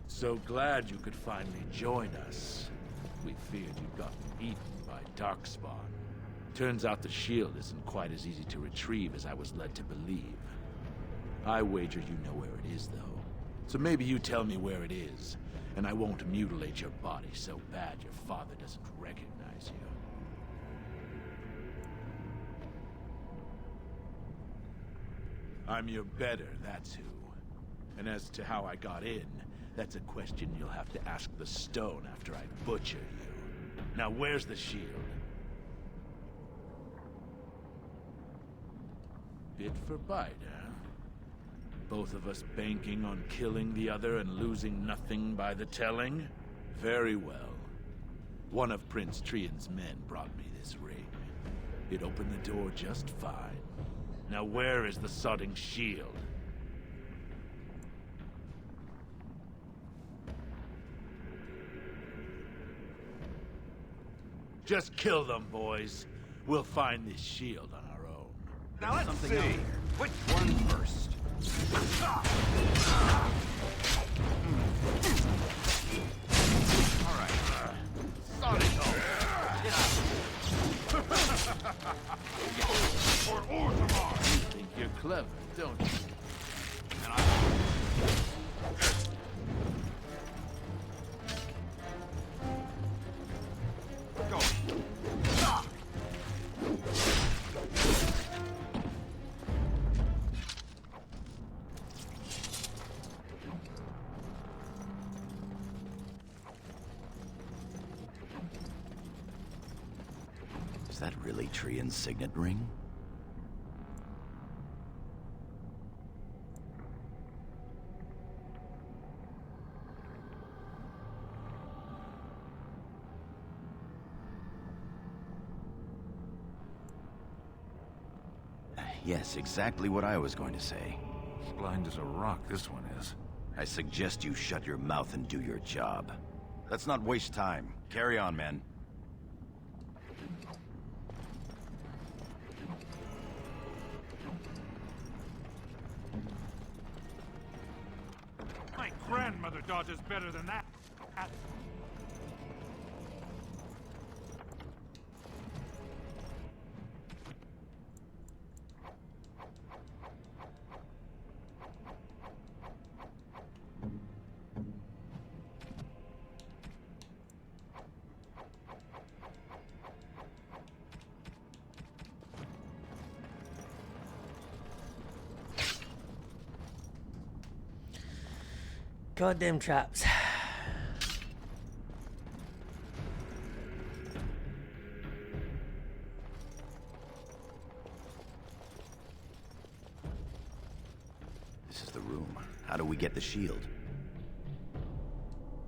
So glad you could finally join us. We feared you'd gotten eaten by Darkspawn. Turns out the shield isn't quite as easy to retrieve as I was led to believe. I wager you know where it is, though. So maybe you tell me where it is, and I won't mutilate your body so bad your father doesn't recognize you. I'm your better, that's who. And as to how I got in, that's a question you'll have to ask the stone after I butcher you. Now where's the shield? Bit for bite, huh? Both of us banking on killing the other and losing nothing by the telling? Very well. One of Prince Trian's men brought me this ring. It opened the door just fine. Now where is the sodding shield? Just kill them, boys. We'll find this shield on our own. Now let's see. Which one first? All right. Sod it all. Get out. Or Orzammar! You think you're clever, don't you? And go. Is that really Trian's signet ring? Yes, exactly what I was going to say. As blind as a rock, this one is. I suggest you shut your mouth and do your job. Let's not waste time. Carry on, men. My grandmother dodges better than that. Goddamn traps. This is the room. How do we get the shield?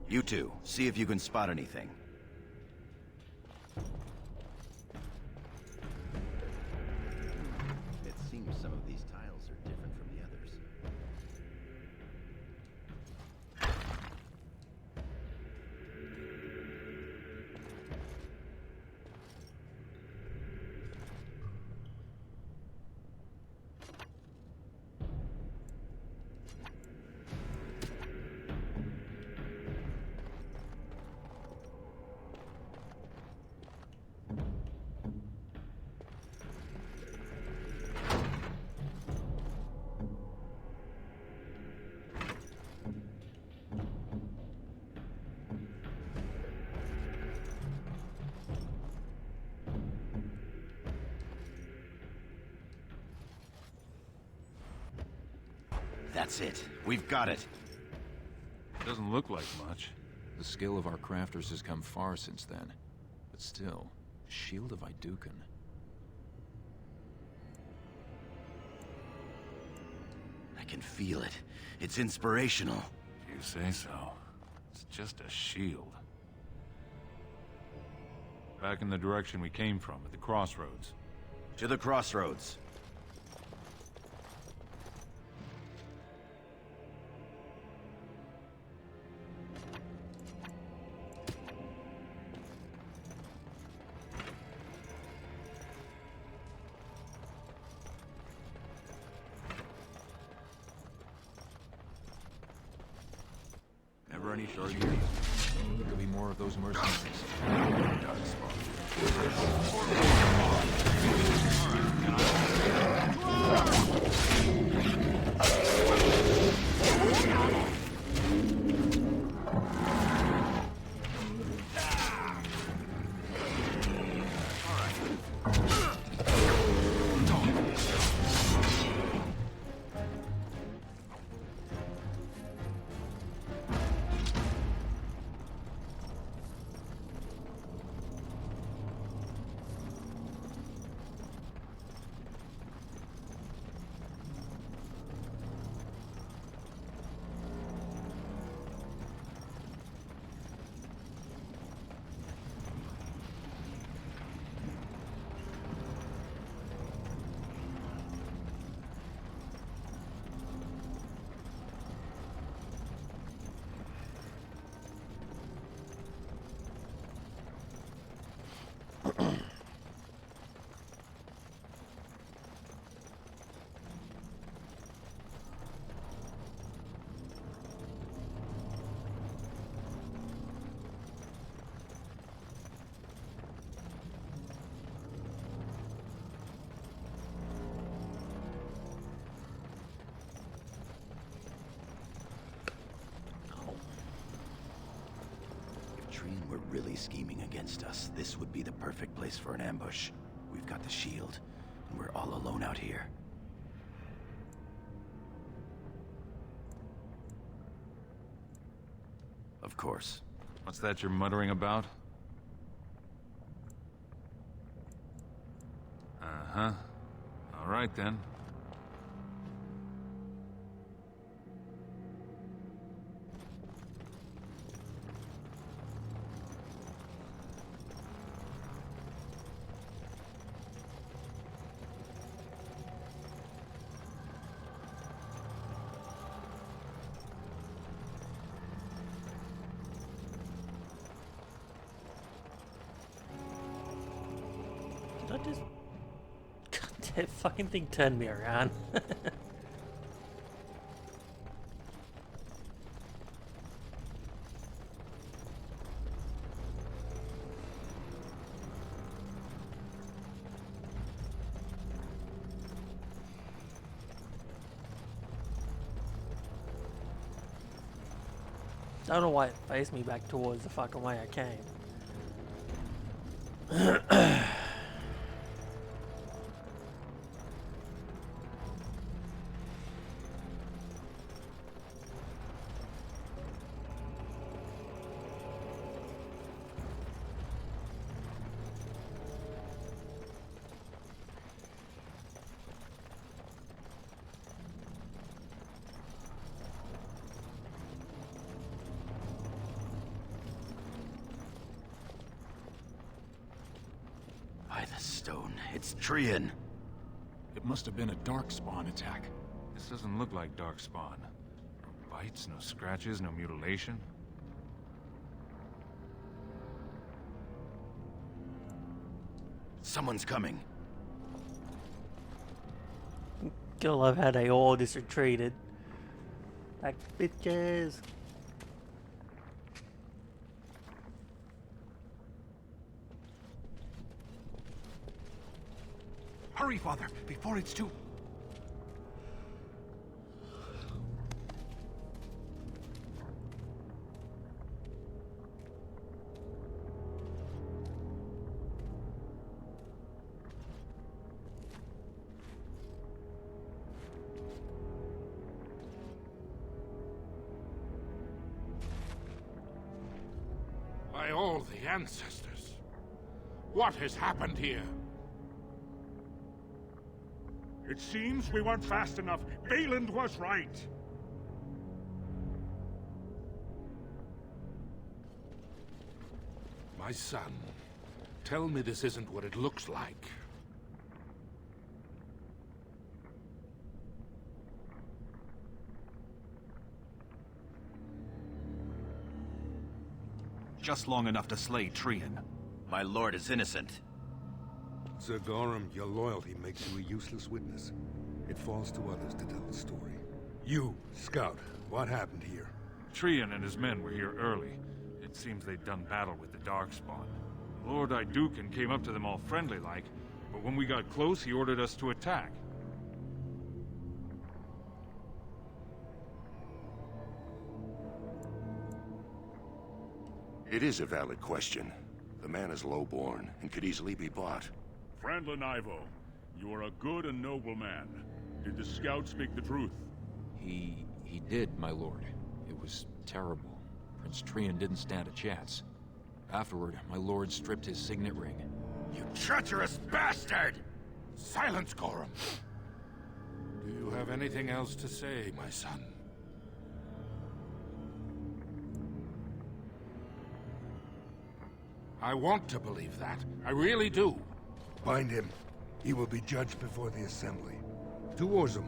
You two, see if you can spot anything. It seems some of these tiles are different from the others. That's it. We've got it. Doesn't look like much. The skill of our crafters has come far since then. But still, Shield of Iduken. I can feel it. It's inspirational. If you say so. It's just a shield. Back in the direction we came from, at the crossroads. To the crossroads. Never any short here. Could be more of those mercenaries. Trian were really scheming against us, this would be the perfect place for an ambush. We've got the shield, and we're all alone out here. Of course. What's that you're muttering about? Uh-huh. All right, then. Did I just... God, that fucking thing turned me around. I don't know why it faced me back towards the fucking way I came. By the stone, it's Trian. It must have been a darkspawn attack. This doesn't look like Darkspawn. No bites, no scratches, no mutilation. Someone's coming. Gotta love how they all just retreated. Like bitches. Hurry, Father, before it's too... By all the ancestors, what has happened here? It seems we weren't fast enough. Bayland was right. My son, tell me this isn't what it looks like. Just long enough to slay Trian. My lord is innocent. Sir Gorham, your loyalty makes you a useless witness. It falls to others to tell the story. You, Scout, what happened here? Trian and his men were here early. It seems they'd done battle with the Darkspawn. Lord Iduken came up to them all friendly-like, but when we got close, he ordered us to attack. It is a valid question. The man is lowborn and could easily be bought. Frandlin Ivo, you are a good and noble man. Did the scout speak the truth? He did, my lord. It was terrible. Prince Trian didn't stand a chance. Afterward, my lord stripped his signet ring. You treacherous bastard! Silence, Gorham! Do you have anything else to say, my son? I want to believe that. I really do. Bind him. He will be judged before the Assembly. To Orzammar.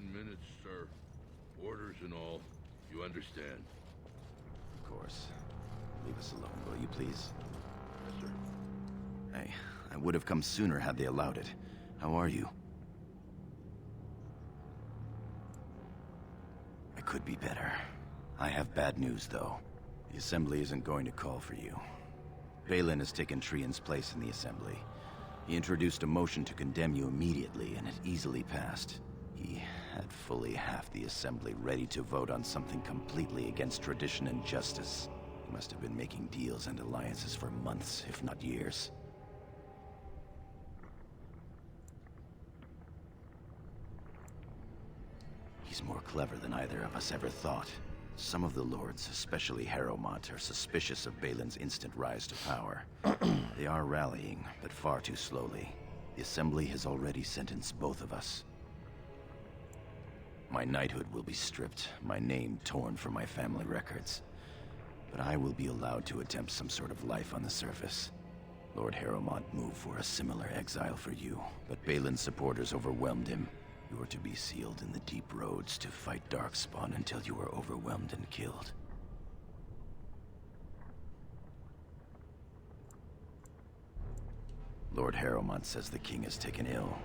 10 minutes, sir. Orders and all. You understand? Of course. Leave us alone, will you please? Yes, sir. I would have come sooner had they allowed it. How are you? I could be better. I have bad news, though. The Assembly isn't going to call for you. Balin has taken Trian's place in the Assembly. He introduced a motion to condemn you immediately, and it easily passed. He had fully half the Assembly ready to vote on something completely against tradition and justice. He must have been making deals and alliances for months, if not years. He's more clever than either of us ever thought. Some of the lords, especially Harrowmont, are suspicious of Balin's instant rise to power. They are rallying, but far too slowly. The Assembly has already sentenced both of us. My knighthood will be stripped, my name torn from my family records. But I will be allowed to attempt some sort of life on the surface. Lord Harrowmont moved for a similar exile for you, but Balin's supporters overwhelmed him. You are to be sealed in the deep roads to fight Darkspawn until you are overwhelmed and killed. Lord Harrowmont says the king is taken ill.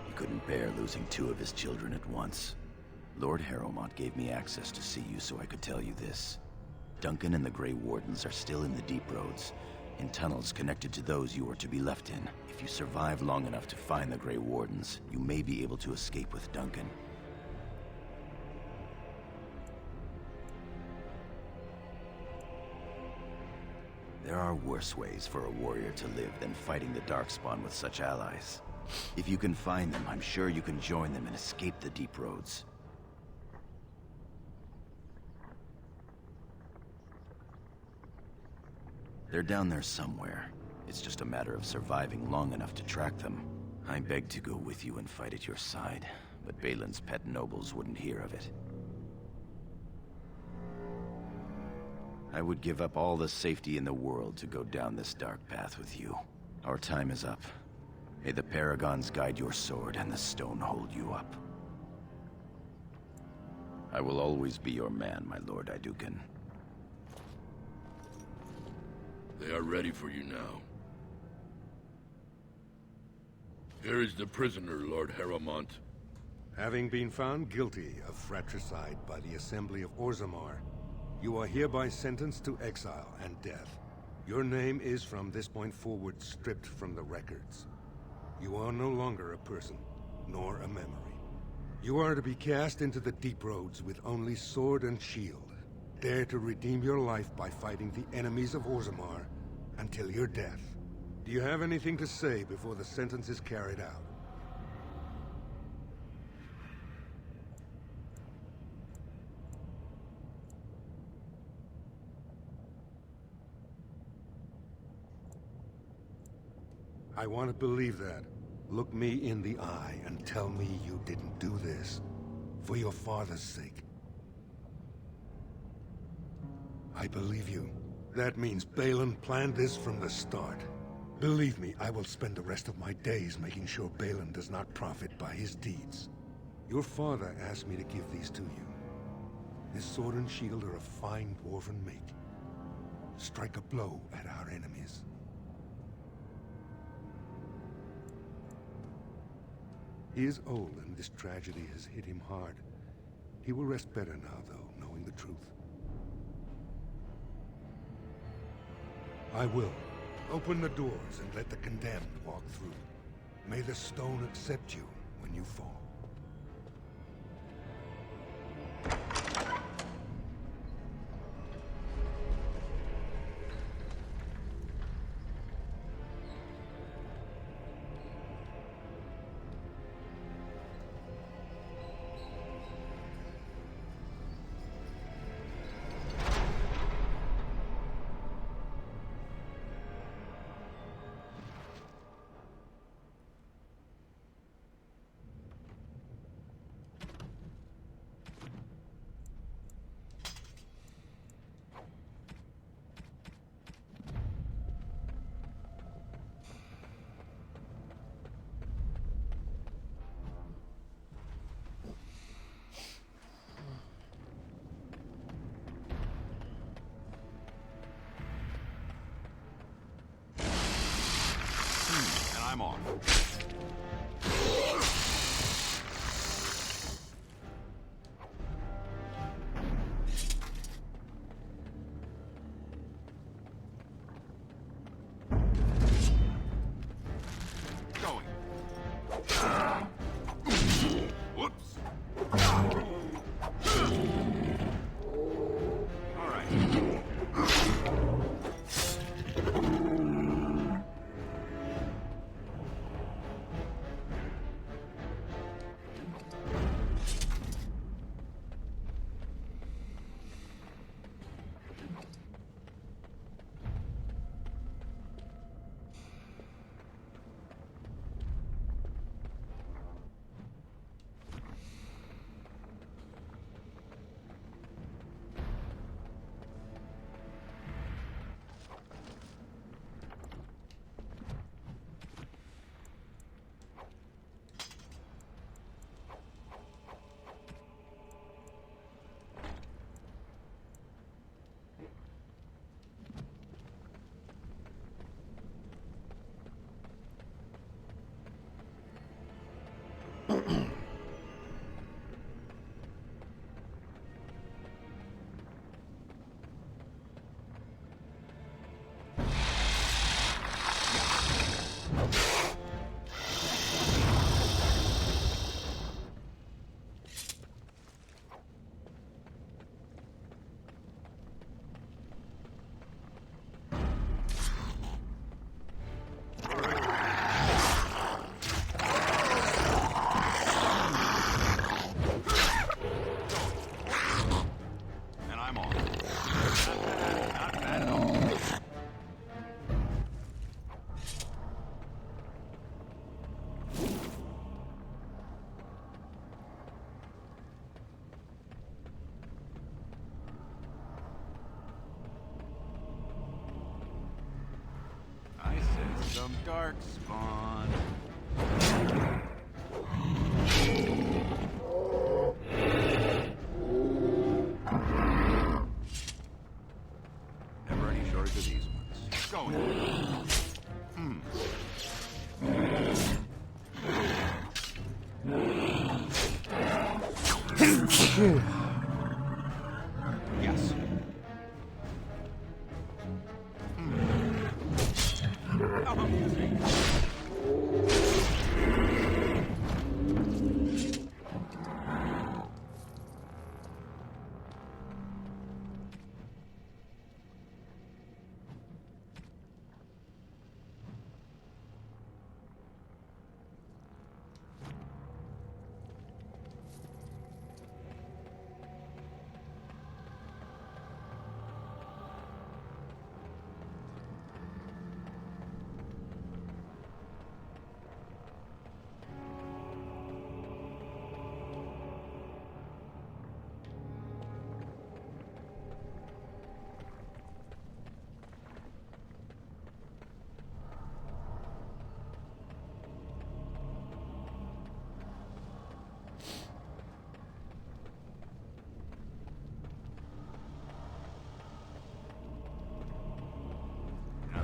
He couldn't bear losing 2 of his children at once. Lord Harrowmont gave me access to see you so I could tell you this. Duncan and the Grey Wardens are still in the deep roads, in tunnels connected to those you are to be left in. If you survive long enough to find the Grey Wardens, you may be able to escape with Duncan. There are worse ways for a warrior to live than fighting the Darkspawn with such allies. If you can find them, I'm sure you can join them and escape the deep roads. They're down there somewhere. It's just a matter of surviving long enough to track them. I begged to go with you and fight at your side, but Balin's pet nobles wouldn't hear of it. I would give up all the safety in the world to go down this dark path with you. Our time is up. May the Paragons guide your sword and the stone hold you up. I will always be your man, my Lord Iduken. They are ready for you now. Here is the prisoner, Lord Harrowmont. Having been found guilty of fratricide by the Assembly of Orzammar, you are hereby sentenced to exile and death. Your name is from this point forward stripped from the records. You are no longer a person, nor a memory. You are to be cast into the deep roads with only sword and shield. Dare to redeem your life by fighting the enemies of Orzammar until your death. Do you have anything to say before the sentence is carried out? I want to believe that. Look me in the eye and tell me you didn't do this for your father's sake. I believe you. That means Balin planned this from the start. Believe me, I will spend the rest of my days making sure Balin does not profit by his deeds. Your father asked me to give these to you. This sword and shield are a fine dwarven make. Strike a blow at our enemies. He is old, and this tragedy has hit him hard. He will rest better now, though, knowing the truth. I will. Open the doors and let the condemned walk through. May the stone accept you when you fall. Some dark spawn. Never any shortage of these ones. Going. Yes.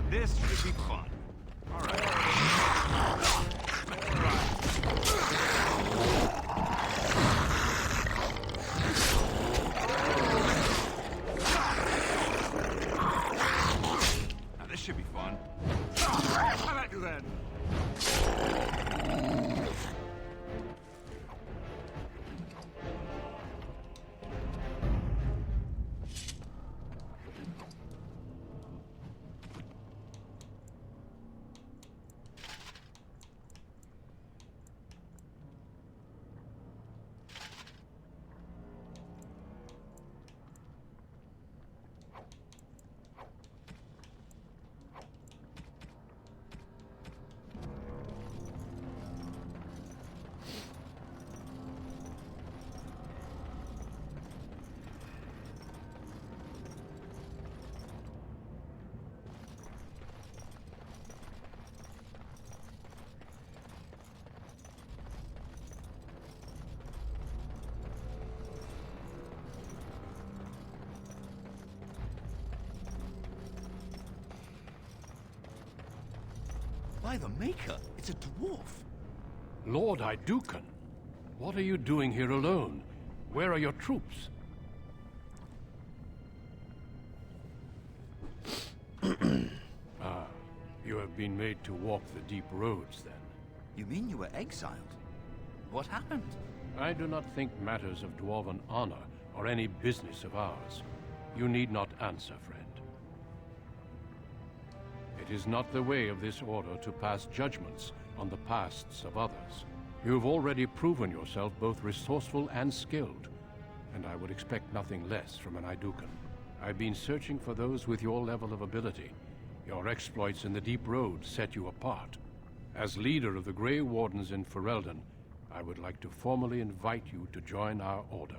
This should be fun. All right. Now this should be fun. How about you then? By the Maker, it's a dwarf. Lord Idukan, what are you doing here alone? Where are your troops? You have been made to walk the deep roads, then. You mean you were exiled? What happened? I do not think matters of dwarven honor are any business of ours. You need not answer, friend. It is not the way of this order to pass judgments on the pasts of others. You have already proven yourself both resourceful and skilled, and I would expect nothing less from an Idukan. I've been searching for those with your level of ability. Your exploits in the Deep Road set you apart. As leader of the Grey Wardens in Ferelden, I would like to formally invite you to join our order.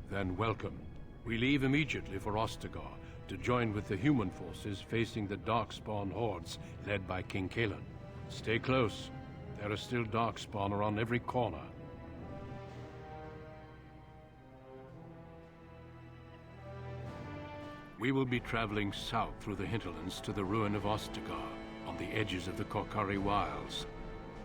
Then welcome. We leave immediately for Ostagar to join with the human forces facing the Darkspawn hordes led by King Kaelan. Stay close. There are still Darkspawn around every corner. We will be traveling south through the hinterlands to the ruin of Ostagar, on the edges of the Korkari Wilds.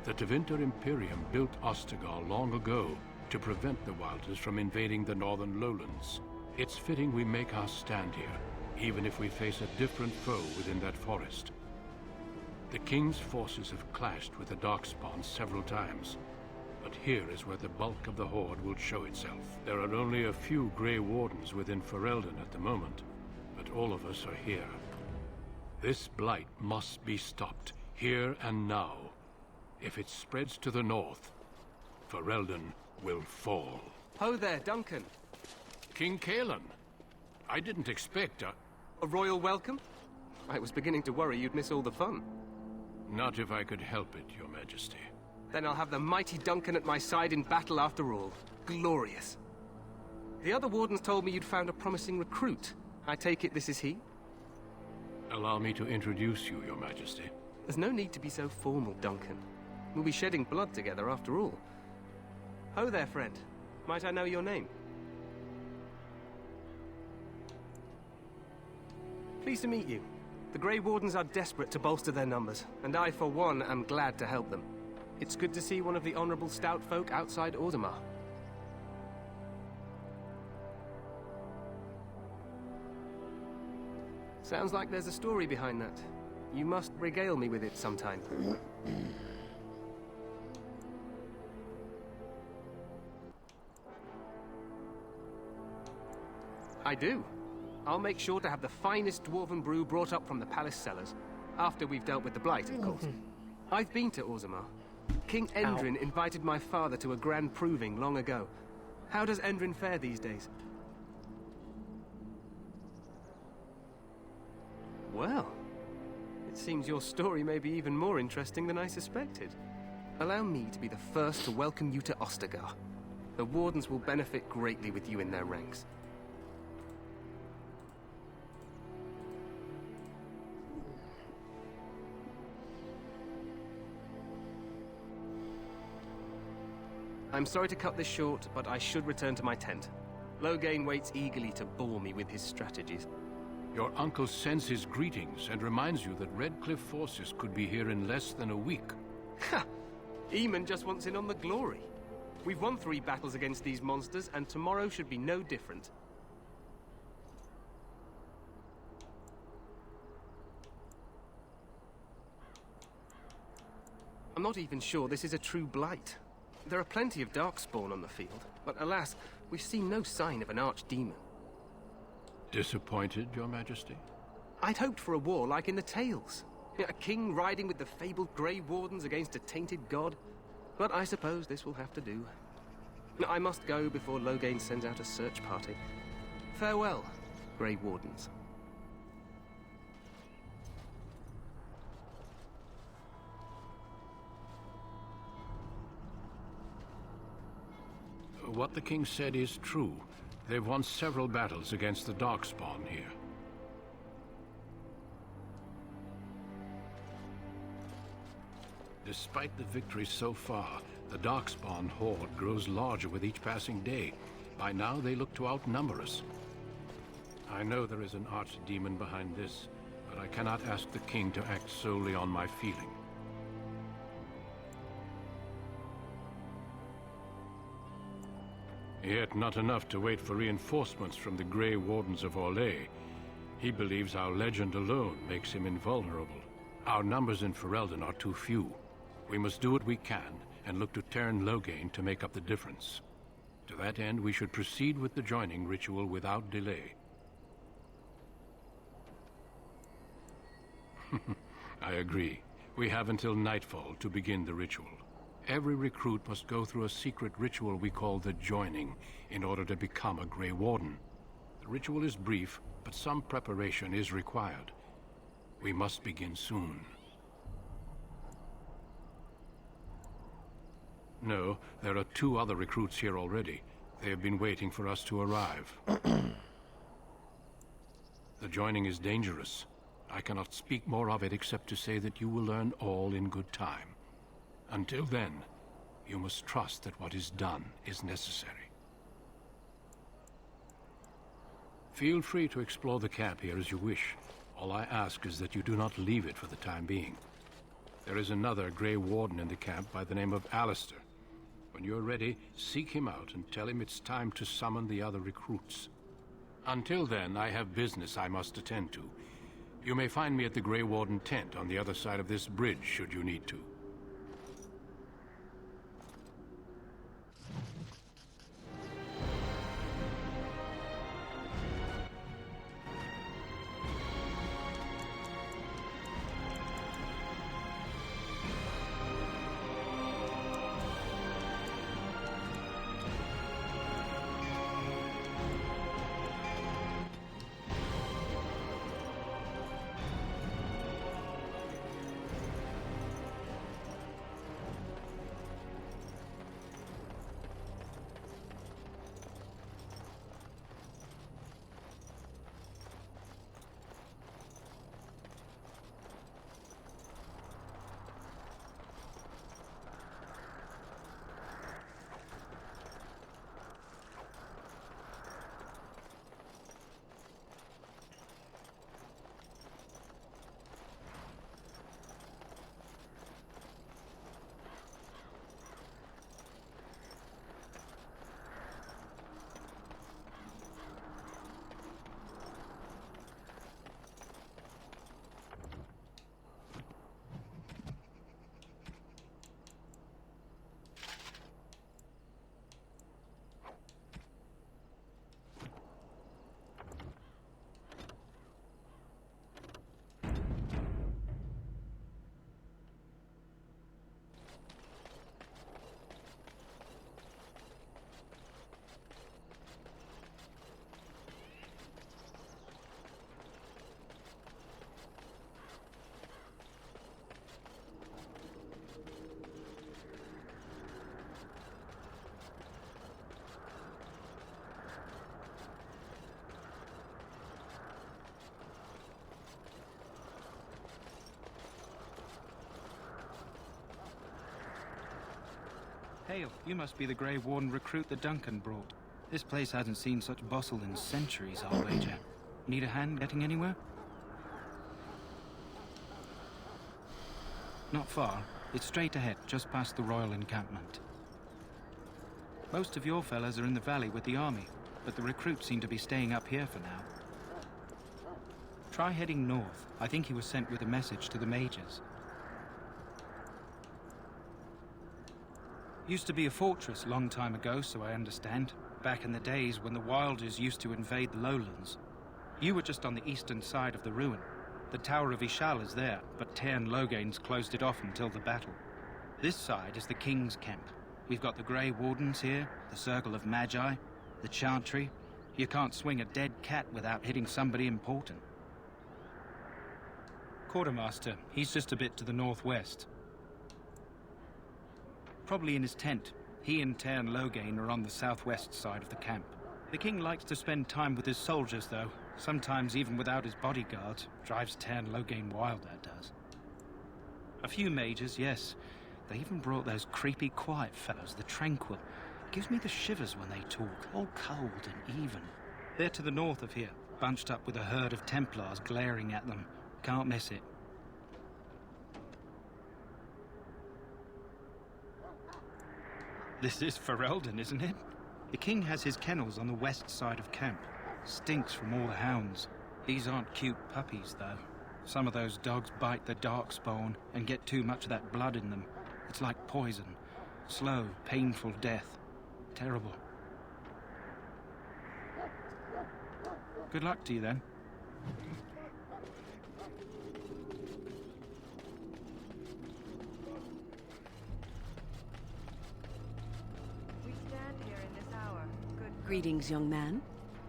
The Tevinter Imperium built Ostagar long ago to prevent the Wilders from invading the northern lowlands. It's fitting we make our stand here, even if we face a different foe within that forest. The King's forces have clashed with the Darkspawn several times, but here is where the bulk of the Horde will show itself. There are only a few Grey Wardens within Ferelden at the moment, but all of us are here. This blight must be stopped, here and now. If it spreads to the north, Ferelden will fall. Ho there, Duncan. King Kaelan. I didn't expect a royal welcome? I was beginning to worry you'd miss all the fun. Not if I could help it, Your Majesty. Then I'll have the mighty Duncan at my side in battle after all. Glorious. The other wardens told me you'd found a promising recruit. I take it this is he? Allow me to introduce you, Your Majesty. There's no need to be so formal, Duncan. We'll be shedding blood together after all. Ho there, friend. Might I know your name? Pleased to meet you. The Grey Wardens are desperate to bolster their numbers, and I, for one, am glad to help them. It's good to see one of the honorable stout folk outside Ordomar. Sounds like there's a story behind that. You must regale me with it sometime. I do. I'll make sure to have the finest dwarven brew brought up from the palace cellars. After we've dealt with the blight, of course. I've been to Orzammar. King Endrin invited my father to a grand proving long ago. How does Endrin fare these days? Well, it seems your story may be even more interesting than I suspected. Allow me to be the first to welcome you to Ostagar. The Wardens will benefit greatly with you in their ranks. I'm sorry to cut this short, but I should return to my tent. Loghain waits eagerly to bore me with his strategies. Your uncle sends his greetings and reminds you that Redcliffe forces could be here in less than a week. Ha! Eamon just wants in on the glory. We've won 3 battles against these monsters, and tomorrow should be no different. I'm not even sure this is a true blight. There are plenty of Darkspawn on the field, but alas, we've seen no sign of an archdemon. Disappointed, Your Majesty? I'd hoped for a war like in the tales. A king riding with the fabled Grey Wardens against a tainted god. But I suppose this will have to do. I must go before Loghain sends out a search party. Farewell, Grey Wardens. What the king said is true. They've won several battles against the Darkspawn here. Despite the victory so far, the Darkspawn horde grows larger with each passing day. By now, they look to outnumber us. I know there is an archdemon behind this, but I cannot ask the king to act solely on my feeling. Yet not enough to wait for reinforcements from the Grey Wardens of Orlais. He believes our legend alone makes him invulnerable. Our numbers in Ferelden are too few. We must do what we can, and look to Teyrn Loghain to make up the difference. To that end, we should proceed with the joining ritual without delay. I agree. We have until nightfall to begin the ritual. Every recruit must go through a secret ritual we call the Joining in order to become a Grey Warden. The ritual is brief, but some preparation is required. We must begin soon. No, there are 2 other recruits here already. They have been waiting for us to arrive. The Joining is dangerous. I cannot speak more of it except to say that you will learn all in good time. Until then, you must trust that what is done is necessary. Feel free to explore the camp here as you wish. All I ask is that you do not leave it for the time being. There is another Grey Warden in the camp by the name of Alistair. When you're ready, seek him out and tell him it's time to summon the other recruits. Until then, I have business I must attend to. You may find me at the Grey Warden tent on the other side of this bridge, should you need to. Hail, you must be the Grey Warden recruit that Duncan brought. This place hasn't seen such bustle in centuries, I'll wager. Need a hand getting anywhere? Not far. It's straight ahead, just past the royal encampment. Most of your fellas are in the valley with the army, but the recruits seem to be staying up here for now. Try heading north. I think he was sent with a message to the mages. Used to be a fortress long time ago, so I understand. Back in the days when the Wilders used to invade the lowlands. You were just on the eastern side of the ruin. The Tower of Ishal is there, but Teyrn Loghain's closed it off until the battle. This side is the King's camp. We've got the Grey Wardens here, the Circle of Magi, the Chantry. You can't swing a dead cat without hitting somebody important. Quartermaster, he's just a bit to the northwest. Probably in his tent. He and Teyrn Loghain are on the southwest side of the camp. The king likes to spend time with his soldiers, though. Sometimes even without his bodyguards. Drives Teyrn Loghain wild, that does. A few mages, yes. They even brought those creepy quiet fellows, the Tranquil. Gives me the shivers when they talk, all cold and even. They're to the north of here. bunched up with a herd of Templars glaring at them. Can't miss it. This is Ferelden, isn't it? The king has his kennels on the west side of camp. Stinks from all the hounds. These aren't cute puppies, though. Some of those dogs bite the darkspawn and get too much of that blood in them. It's like poison. Slow, painful death. Terrible. Good luck to you, then. We stand here in this hour. Good. Greetings, young man.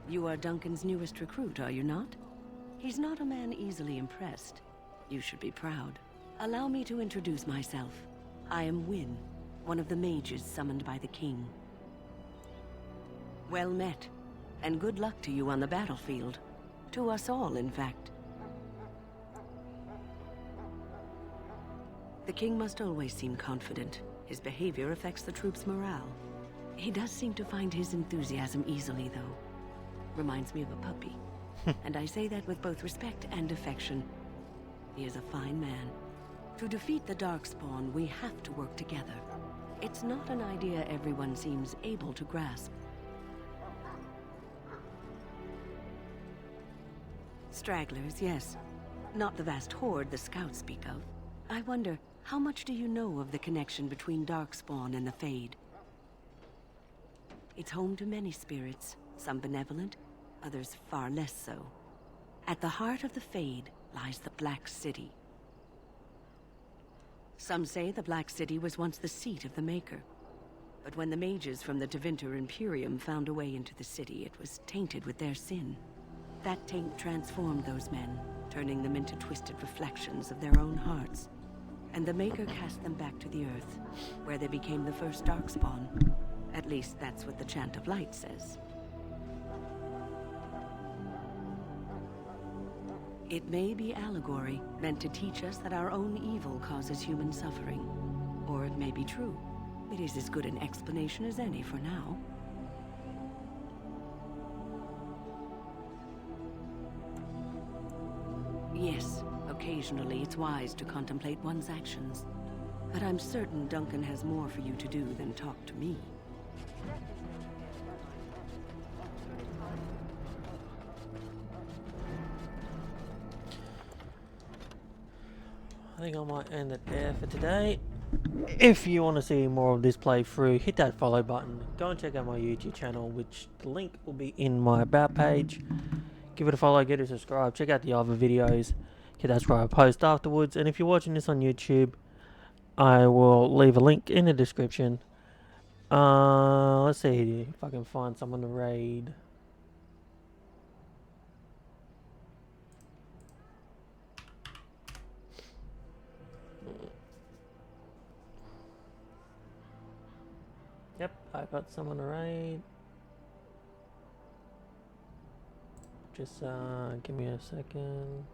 You are Duncan's newest recruit, are you not? He's not a man easily impressed. You should be proud. Allow me to introduce myself. I am Wynne, one of the mages summoned by the king. Well met, and good luck to you on the battlefield. To us all, in fact. The king must always seem confident. His behavior affects the troops' morale. He does seem to find his enthusiasm easily, though. Reminds me of a puppy. And I say that with both respect and affection. He is a fine man. To defeat the Darkspawn, we have to work together. It's not an idea everyone seems able to grasp. Stragglers, yes. Not the vast horde the scouts speak of. I wonder, how much do you know of the connection between Darkspawn and the Fade? It's home to many spirits, some benevolent, others far less so. At the heart of the Fade lies the Black City. Some say the Black City was once the seat of the Maker. But when the mages from the Tevinter Imperium found a way into the city, it was tainted with their sin. That taint transformed those men, turning them into twisted reflections of their own hearts. And the Maker cast them back to the Earth, where they became the first Darkspawn. At least that's what the Chant of Light says. It may be allegory, meant to teach us that our own evil causes human suffering. Or it may be true. It is as good an explanation as any for now. Yes, occasionally it's wise to contemplate one's actions. But I'm certain Duncan has more for you to do than talk to me. I think I might end it there for today. If you want to see more of this playthrough, hit that follow button. Go and check out my YouTube channel, which the link will be in my about page. Give it a follow, get a subscribe, check out the other videos. Okay, that's where I post afterwards. And if you're watching this on YouTube, I will leave a link in the description. Let's see if I can find someone to raid. Yep, I got someone to raid. Just give me a second.